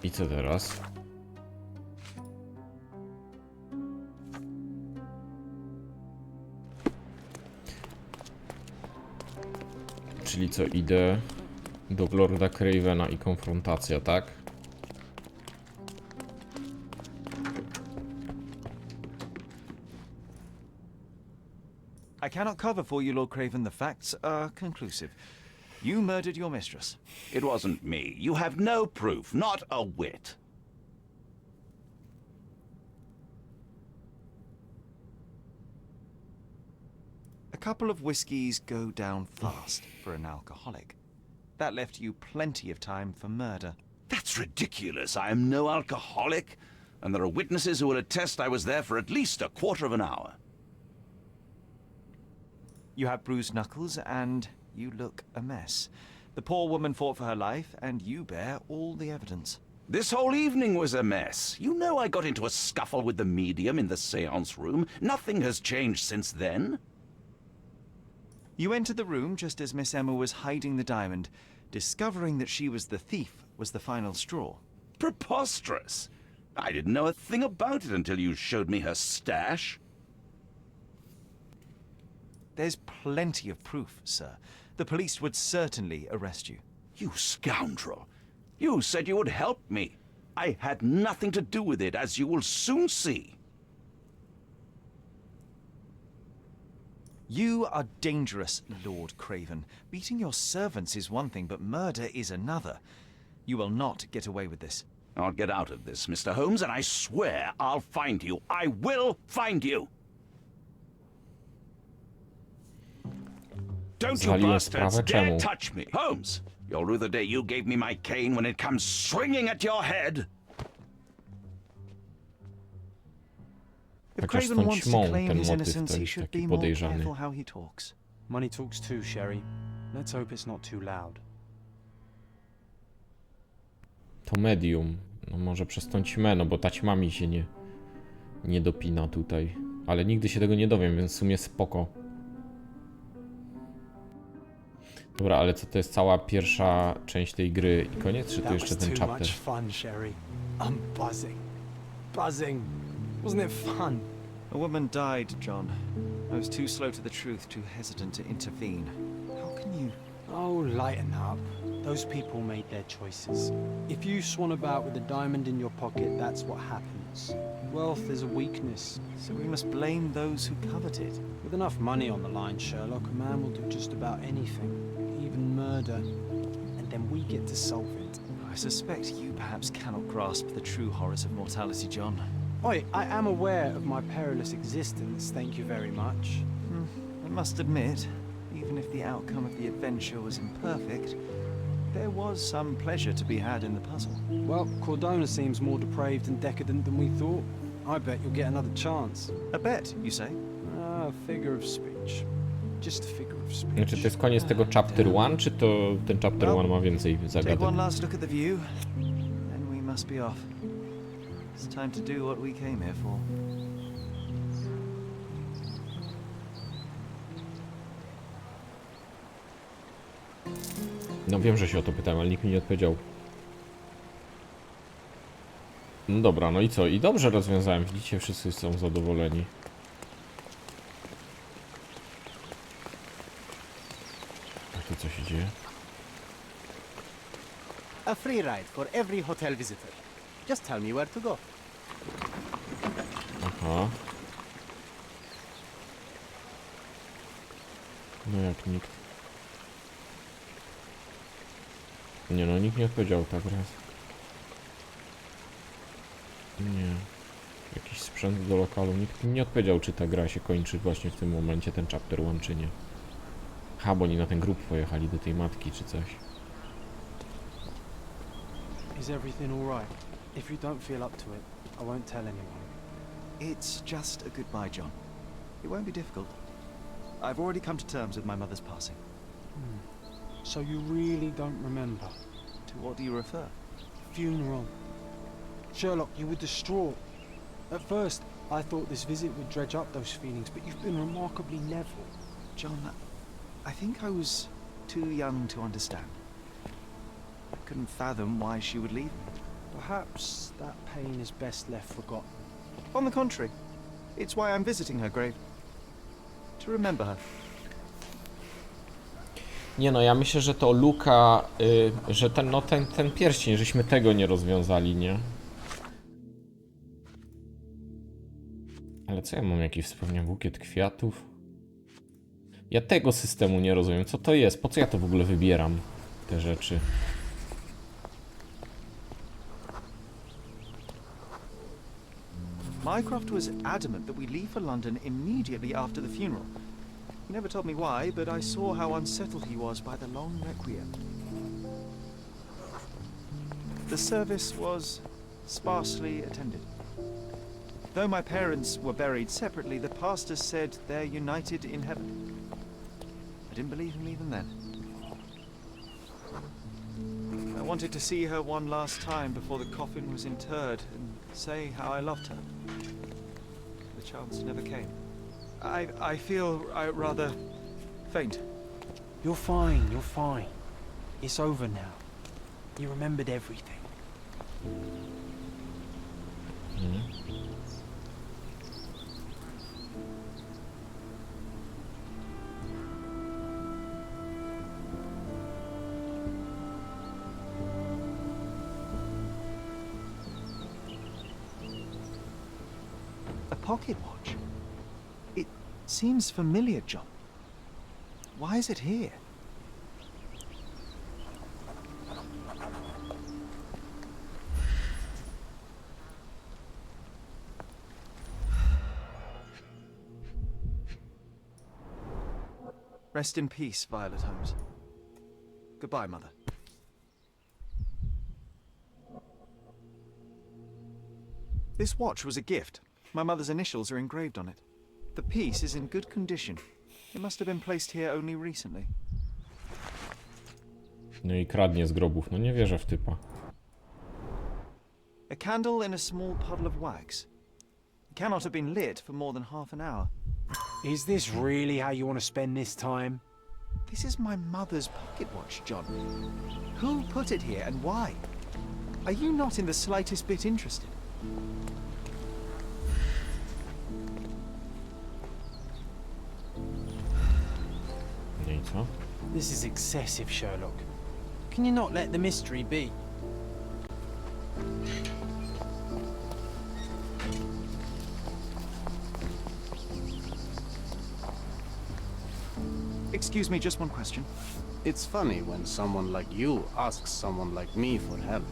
A: I co teraz? Czyli co, idę do Lorda Cravena i konfrontacja, tak?
D: I cannot cover for you, Lord Craven. The facts are conclusive. You murdered your mistress.
M: It wasn't me. You have no proof, not a whit.
D: couple of whiskies go down fast for an alcoholic. That left you plenty of time for murder.
M: That's ridiculous. I am no alcoholic, and there are witnesses who will attest I was there for at least a quarter of an hour.
D: You have bruised knuckles, and you look a mess. The poor woman fought for her life, and you bear all the evidence.
M: This whole evening was a mess. You know I got into a scuffle with the medium in the seance room. Nothing has changed since then.
D: You entered the room just as Miss Emma was hiding the diamond. Discovering that she was the thief was the final straw.
M: Preposterous. I didn't know a thing about it until you showed me her stash.
D: There's plenty of proof, sir. The police would certainly arrest you.
M: You scoundrel. You said you would help me. I had nothing to do with it, as you will soon see.
D: You are dangerous, Lord Craven. Beating your servants is one thing, but murder is another. You will not get away with this.
M: I'll get out of this, Mr. Holmes, and I swear I'll find you. I will find you! Don't you bastards dare touch me! Holmes, you'll rue the day you gave me my cane when it comes swinging at your head!
D: If Craven wants to claim his innocence, he should be more careful how he talks.
C: Money talks too, Sherry. Let's hope it's not too loud.
A: To medium. No może przez tą ćmę, no bo ta ćma mi się nie dopina tutaj. Ale nigdy się tego nie dowiem, więc w sumie spoko. Dobra, ale co to jest cała pierwsza część tej gry i koniec, czy to jeszcze ten chapter?
C: That was too much fun, Sherry. I'm buzzing. Buzzing. Wasn't it fun?
D: A woman died, John. I was too slow to the truth, too hesitant to intervene. How can you...
C: Oh, lighten up. Those people made their choices. If you swan about with a diamond in your pocket, that's what happens. Wealth is a weakness.
D: So we must blame those who covet it.
C: With enough money on the line, Sherlock, a man will do just about anything. Even murder. And then we get to solve it.
D: I suspect you perhaps cannot grasp the true horrors of mortality, John.
C: Oi, I am aware of my perilous existence, thank you very much.
D: I must admit, even if the outcome of the adventure was imperfect, there was some pleasure to be had in the puzzle.
C: Well, Cordona seems more depraved and decadent than we thought. I bet you'll get another chance.
D: A bet, you say?
C: A figure of speech. Just a figure of speech.
A: Znaczy to jest koniec tego chapter 1, czy to ten chapter 1 ma więcej zagadek?
D: Take one last look at the view, then we must be off. It's time to do what we came here for.
A: No wiem, że się o to pytałem, ale nikt mi nie odpowiedział. No dobra, no i co? I dobrze rozwiązałem. Widzicie, wszyscy są zadowoleni. A tu co się dzieje?
O: A free ride for every hotel visitor. Just tell me where to go.
A: Aha. No jak nikt. Nie no, nikt nie odpowiedział tak raz. Nie. Jakiś sprzęt do lokalu. Nikt nie odpowiedział, czy ta gra się kończy właśnie w tym momencie, ten chapter 1, czy nie. Ha, bo oni na ten grup pojechali do tej matki, czy coś.
C: Is everything all right? If you don't feel up to it, I won't tell anyone.
D: It's just a goodbye, John. It won't be difficult. I've already come to terms with my mother's passing.
C: So you really don't remember?
D: To what do you refer?
C: Funeral. Sherlock, you were distraught. At first, I thought this visit would dredge up those feelings, but you've been remarkably level.
D: John, I think I was too young to understand. I couldn't fathom why she would leave me.
C: Perhaps that pain is best left forgotten.
D: On the contrary, it's why I'm visiting her grave. To remember her.
A: Nie no, ja myślę, że to Luka, że ten pierścień, żeśmy tego nie rozwiązali, nie? Ale co ja mam, jakiś wspomniał bukiet kwiatów? Ja tego systemu nie rozumiem, co to jest? Po co ja to w ogóle wybieram? Te rzeczy.
D: Mycroft was adamant that we leave for London immediately after the funeral. He never told me why, but I saw how unsettled he was by the long requiem. The service was sparsely attended. Though my parents were buried separately, the pastor said they're united in heaven. I didn't believe him even then. I wanted to see her one last time before the coffin was interred and say how I loved her. The chance never came. I feel rather faint.
C: You're fine, you're fine. It's over now. You remembered everything.
D: A pocket watch? It seems familiar, John. Why is it here? Rest in peace, Violet Holmes. Goodbye, Mother. This watch was a gift. My mother's initials are engraved on it. The piece is in good condition. It must have been placed here only recently.
A: No i kradnie z grobów. No nie wierzę w typa.
D: A candle in a small puddle of wax. It cannot have been lit for more than half an hour.
C: Is this really how you want to spend this time?
D: This is my mother's pocket watch, John. Who put it here and why? Are you not in the slightest bit interested?
A: No i co?
C: This is excessive, Sherlock. Can you not let the mystery be?
D: Excuse me, just one question.
O: It's funny when someone like you asks someone like me for help.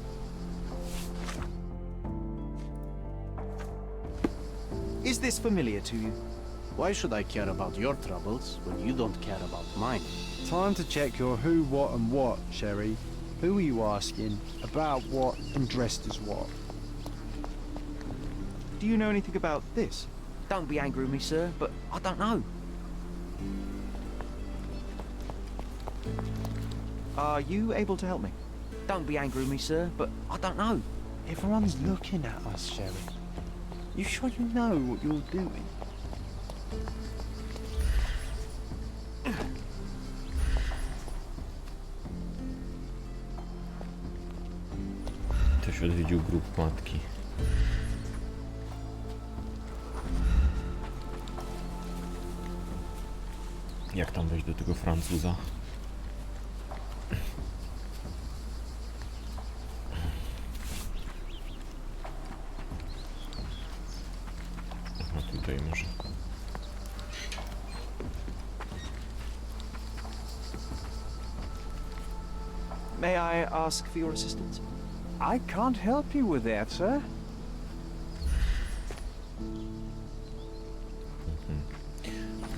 D: Is this familiar to you?
O: Why should I care about your troubles when you don't care about mine?
C: Time to check your who, what and what, Sherry. Who are you asking? About what and dressed as what?
D: Do you know anything about this?
O: Don't be angry with me, sir, but I don't know.
D: Are you able to help me?
O: Don't be angry with me, sir, but I don't know.
C: Everyone's looking at us, Sherry. You sure you know what you're doing?
A: Ktoś odwiedził grób matki. Jak tam wejść do tego Francuza? Aha, tutaj może.
D: May I ask for your assistance?
C: I can't help you with that, sir.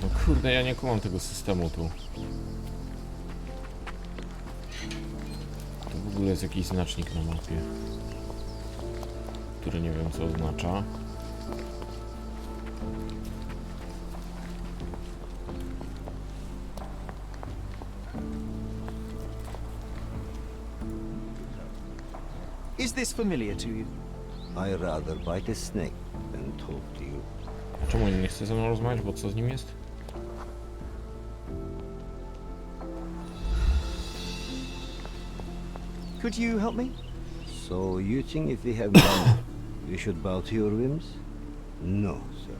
A: No kurde, ja nie kumam tego systemu tu. To w ogóle jest jakiś znacznik na mapie, który nie wiem co oznacza.
D: Is this familiar to you?
P: I rather bite a snake than talk to you.
A: A czemu on nie chce ze mną rozmawiać, bo co z nim jest?
D: Could you help me?
P: So you think if we have money, we should bow to your whims? No, sir.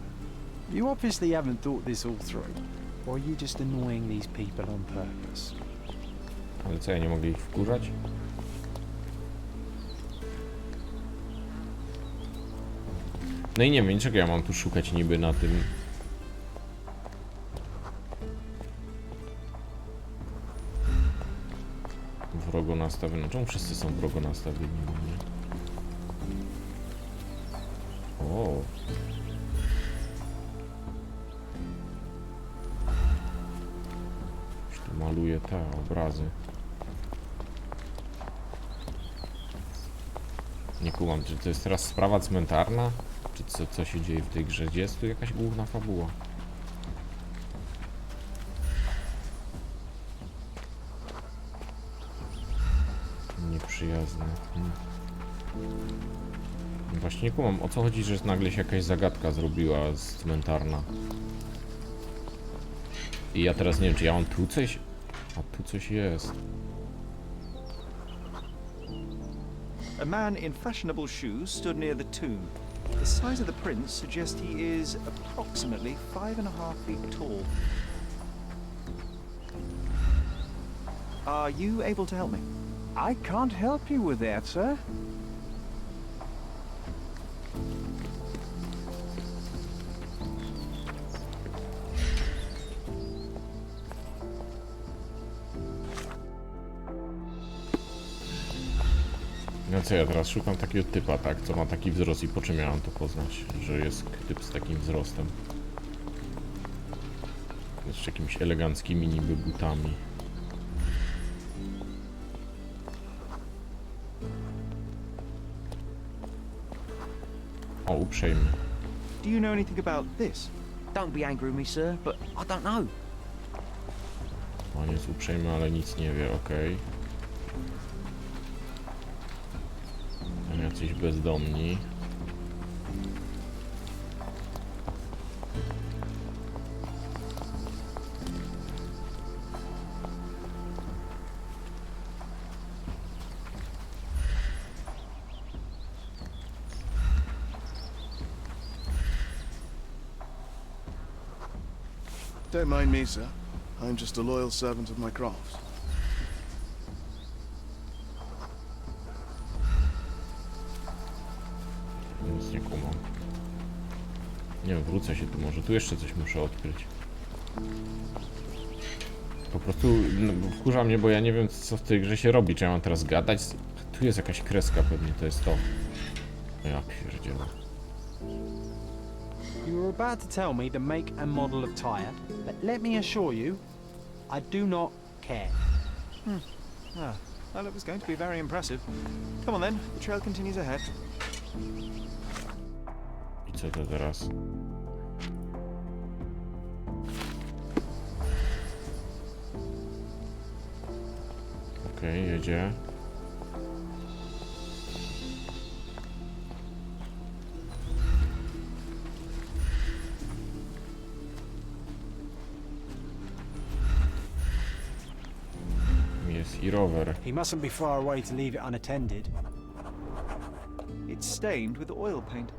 C: You obviously haven't thought this all through. Or are you just annoying these people on purpose?
A: Ale co, ja nie mogę ich wkurzać? No i nie wiem, czego ja mam tu szukać niby na tym. Wrogo nastawiony. Czemu wszyscy są wrogo nastawieni? Nie? O. maluje te obrazy. Nie kumam, czy to jest teraz sprawa cmentarna? Czy co się dzieje w tej grze? Gdzie jest tu jakaś główna fabuła? Nieprzyjazne. Właśnie nie kumam, o co chodzi, że nagle się jakaś zagadka zrobiła z cmentarna. I ja teraz nie wiem, czy ja mam tu coś... A tu coś jest.
D: A man in fashionable shoes stood near the tomb. The size of the prints suggests he is approximately 5.5 feet tall. Are you able to help me?
K: I can't help you with that, sir.
A: No co ja teraz szukam takiego typa, tak? Co ma taki wzrost i po czym miałem to poznać, że jest typ z takim wzrostem. Z jakimiś eleganckimi niby butami. O, uprzejmy.
D: Do you know anything about this?
O: Don't be angry with me, sir, but I don't know.
A: On jest uprzejmy, ale nic nie wie, okej. Tam jacyś bezdomni.
Q: Don't mind me, sir. I'm just a loyal servant of my craft.
A: Nic nie kumam. Nie wiem, wrócę się tu może. Tu jeszcze coś muszę odkryć. Po prostu wkurza mnie, bo ja nie wiem, co w tej grze się robi. Czy ja mam teraz gadać? Tu jest jakaś kreska, pewnie to jest to. Ja pierdzielę.
C: You were about to tell me the make and model of tyre, but let me assure you, I do not care.
D: Well, it was going to be very impressive. Come on then, the trail continues ahead.
A: I co to teraz? Okej, jedzie. Jest i rower.
C: He mustn't be far away to leave it unattended.
D: It's stained with oil paint.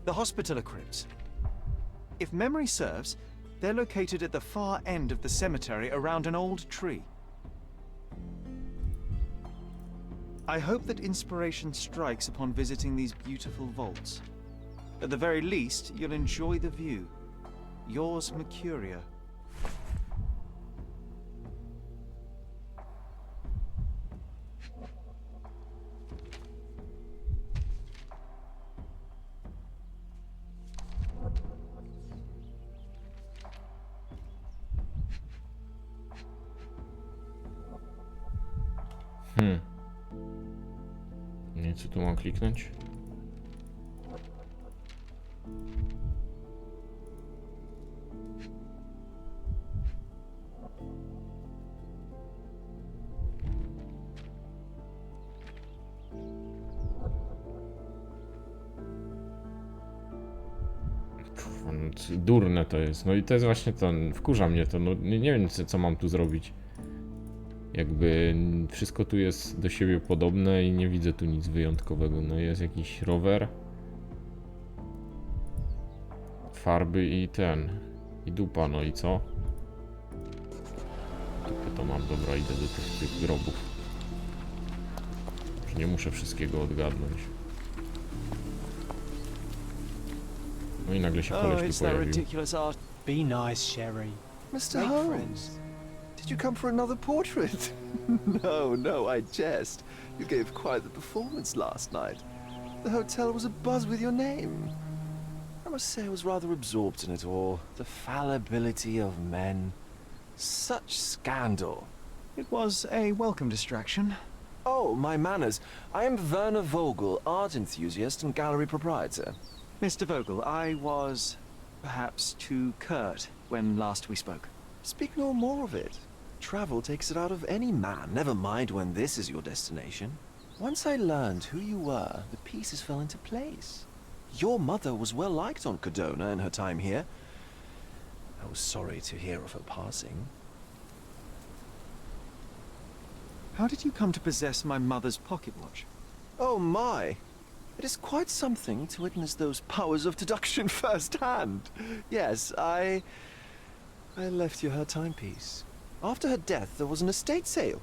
D: The hospitaller crypts. If memory serves, they're located at the far end of the cemetery around an old tree. I hope that inspiration strikes upon visiting these beautiful vaults. At the very least, you'll enjoy the view. Yours, Mercuria.
A: Nie, co tu mam kliknąć? Durne to jest. No i to jest właśnie to, wkurza mnie to, no nie wiem co mam tu zrobić. Jakby wszystko tu jest do siebie podobne i nie widzę tu nic wyjątkowego. No jest jakiś rower, farby i i dupa, no i co? Dupę to mam, dobra, idę do tych grobów. Już nie muszę wszystkiego odgadnąć. No i nagle się koleś tu pojawił.
C: Be nice, Sherry.
H: Mr. Holmes, did you come for another portrait? No, I jest. You gave quite the performance last night. The hotel was abuzz with your name. I must say I was rather absorbed in it all. The fallibility of men. Such scandal.
D: It was a welcome distraction.
H: Oh, my manners. I am Werner Vogel, art enthusiast and gallery proprietor.
D: Mr. Vogel, I was perhaps too curt when last we spoke.
H: Speak no more of it. Travel takes it out of any man, never mind when this is your destination. Once I learned who you were, the pieces fell into place. Your mother was well liked on Codona in her time here. I was sorry to hear of her passing.
D: How did you come to possess my mother's pocket watch?
H: Oh my! It is quite something to witness those powers of deduction firsthand. Yes, I left you her timepiece. After her death, there was an estate sale.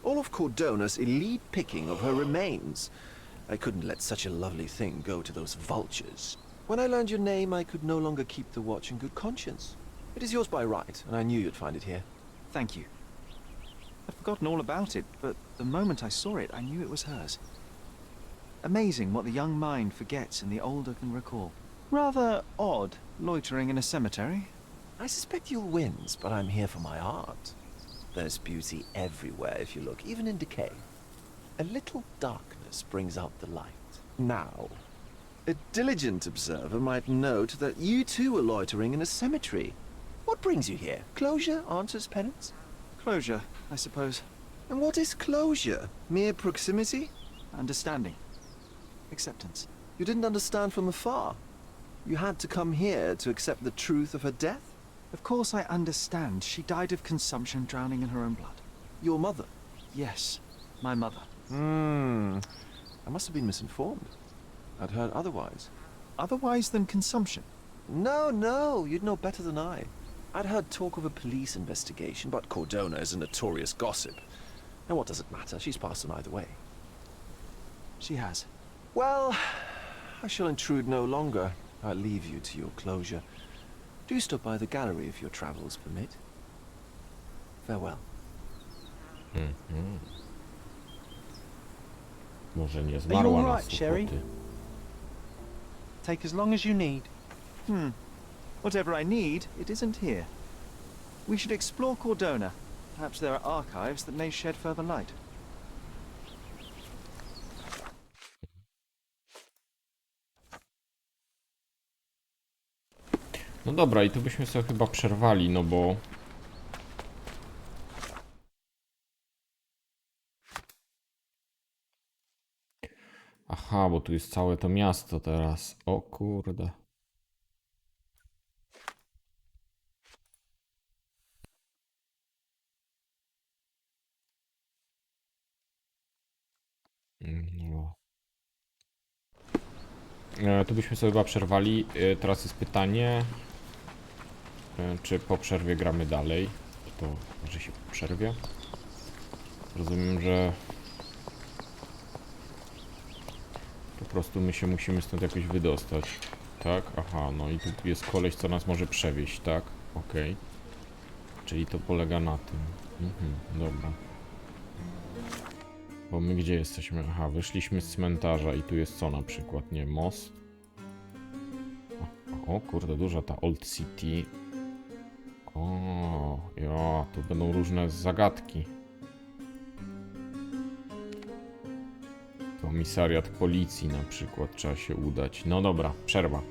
H: All of Cordona's elite picking of her remains. I couldn't let such a lovely thing go to those vultures. When I learned your name, I could no longer keep the watch in good conscience. It is yours by right, and I knew you'd find it here.
D: Thank you. I'd forgotten all about it, but the moment I saw it, I knew it was hers. Amazing what the young mind forgets and the older can recall. Rather odd, loitering in a cemetery.
H: I suspect you'll win, but I'm here for my art. There's beauty everywhere if you look, even in decay. A little darkness brings out the light. Now, a diligent observer might note that you too are loitering in a cemetery. What brings you here? Closure answers penance?
D: Closure, I suppose.
H: And what is closure? Mere proximity?
D: Understanding. Acceptance.
H: You didn't understand from afar. You had to come here to accept the truth of her death?
D: Of course I understand. She died of consumption, drowning in her own blood.
H: Your mother?
D: Yes, my mother.
H: I must have been misinformed. I'd heard otherwise.
D: Otherwise than consumption?
H: No, you'd know better than I. I'd heard talk of a police investigation, but Cordona is a notorious gossip. And what does it matter? She's passed on either way.
D: She has.
H: Well, I shall intrude no longer. I'll leave you to your closure. Do stop by the gallery if your travels permit. Farewell.
A: Może nie
C: Are you
A: zmarła
C: all
A: na
C: right, Sherry?
A: suchoty.
C: Take as long as you need.
D: Whatever I need, it isn't here. We should explore Cordona. Perhaps there are archives that may shed further light.
A: No dobra, i tu byśmy sobie chyba przerwali, no bo... Aha, bo tu jest całe to miasto teraz. O kurde. No. Tu byśmy sobie chyba przerwali. Teraz jest pytanie, czy po przerwie gramy dalej. To może się po przerwie. Rozumiem, że po prostu my się musimy stąd jakoś wydostać. Tak? Aha, no i tu jest koleś, co nas może przewieźć, tak? Okej. Czyli to polega na tym. Dobra. Bo my gdzie jesteśmy? Aha, wyszliśmy z cmentarza i tu jest co na przykład? Nie, most. O kurde, duża ta Old City. O, ja, tu będą różne zagadki. Komisariat policji na przykład trzeba się udać. No dobra, przerwa.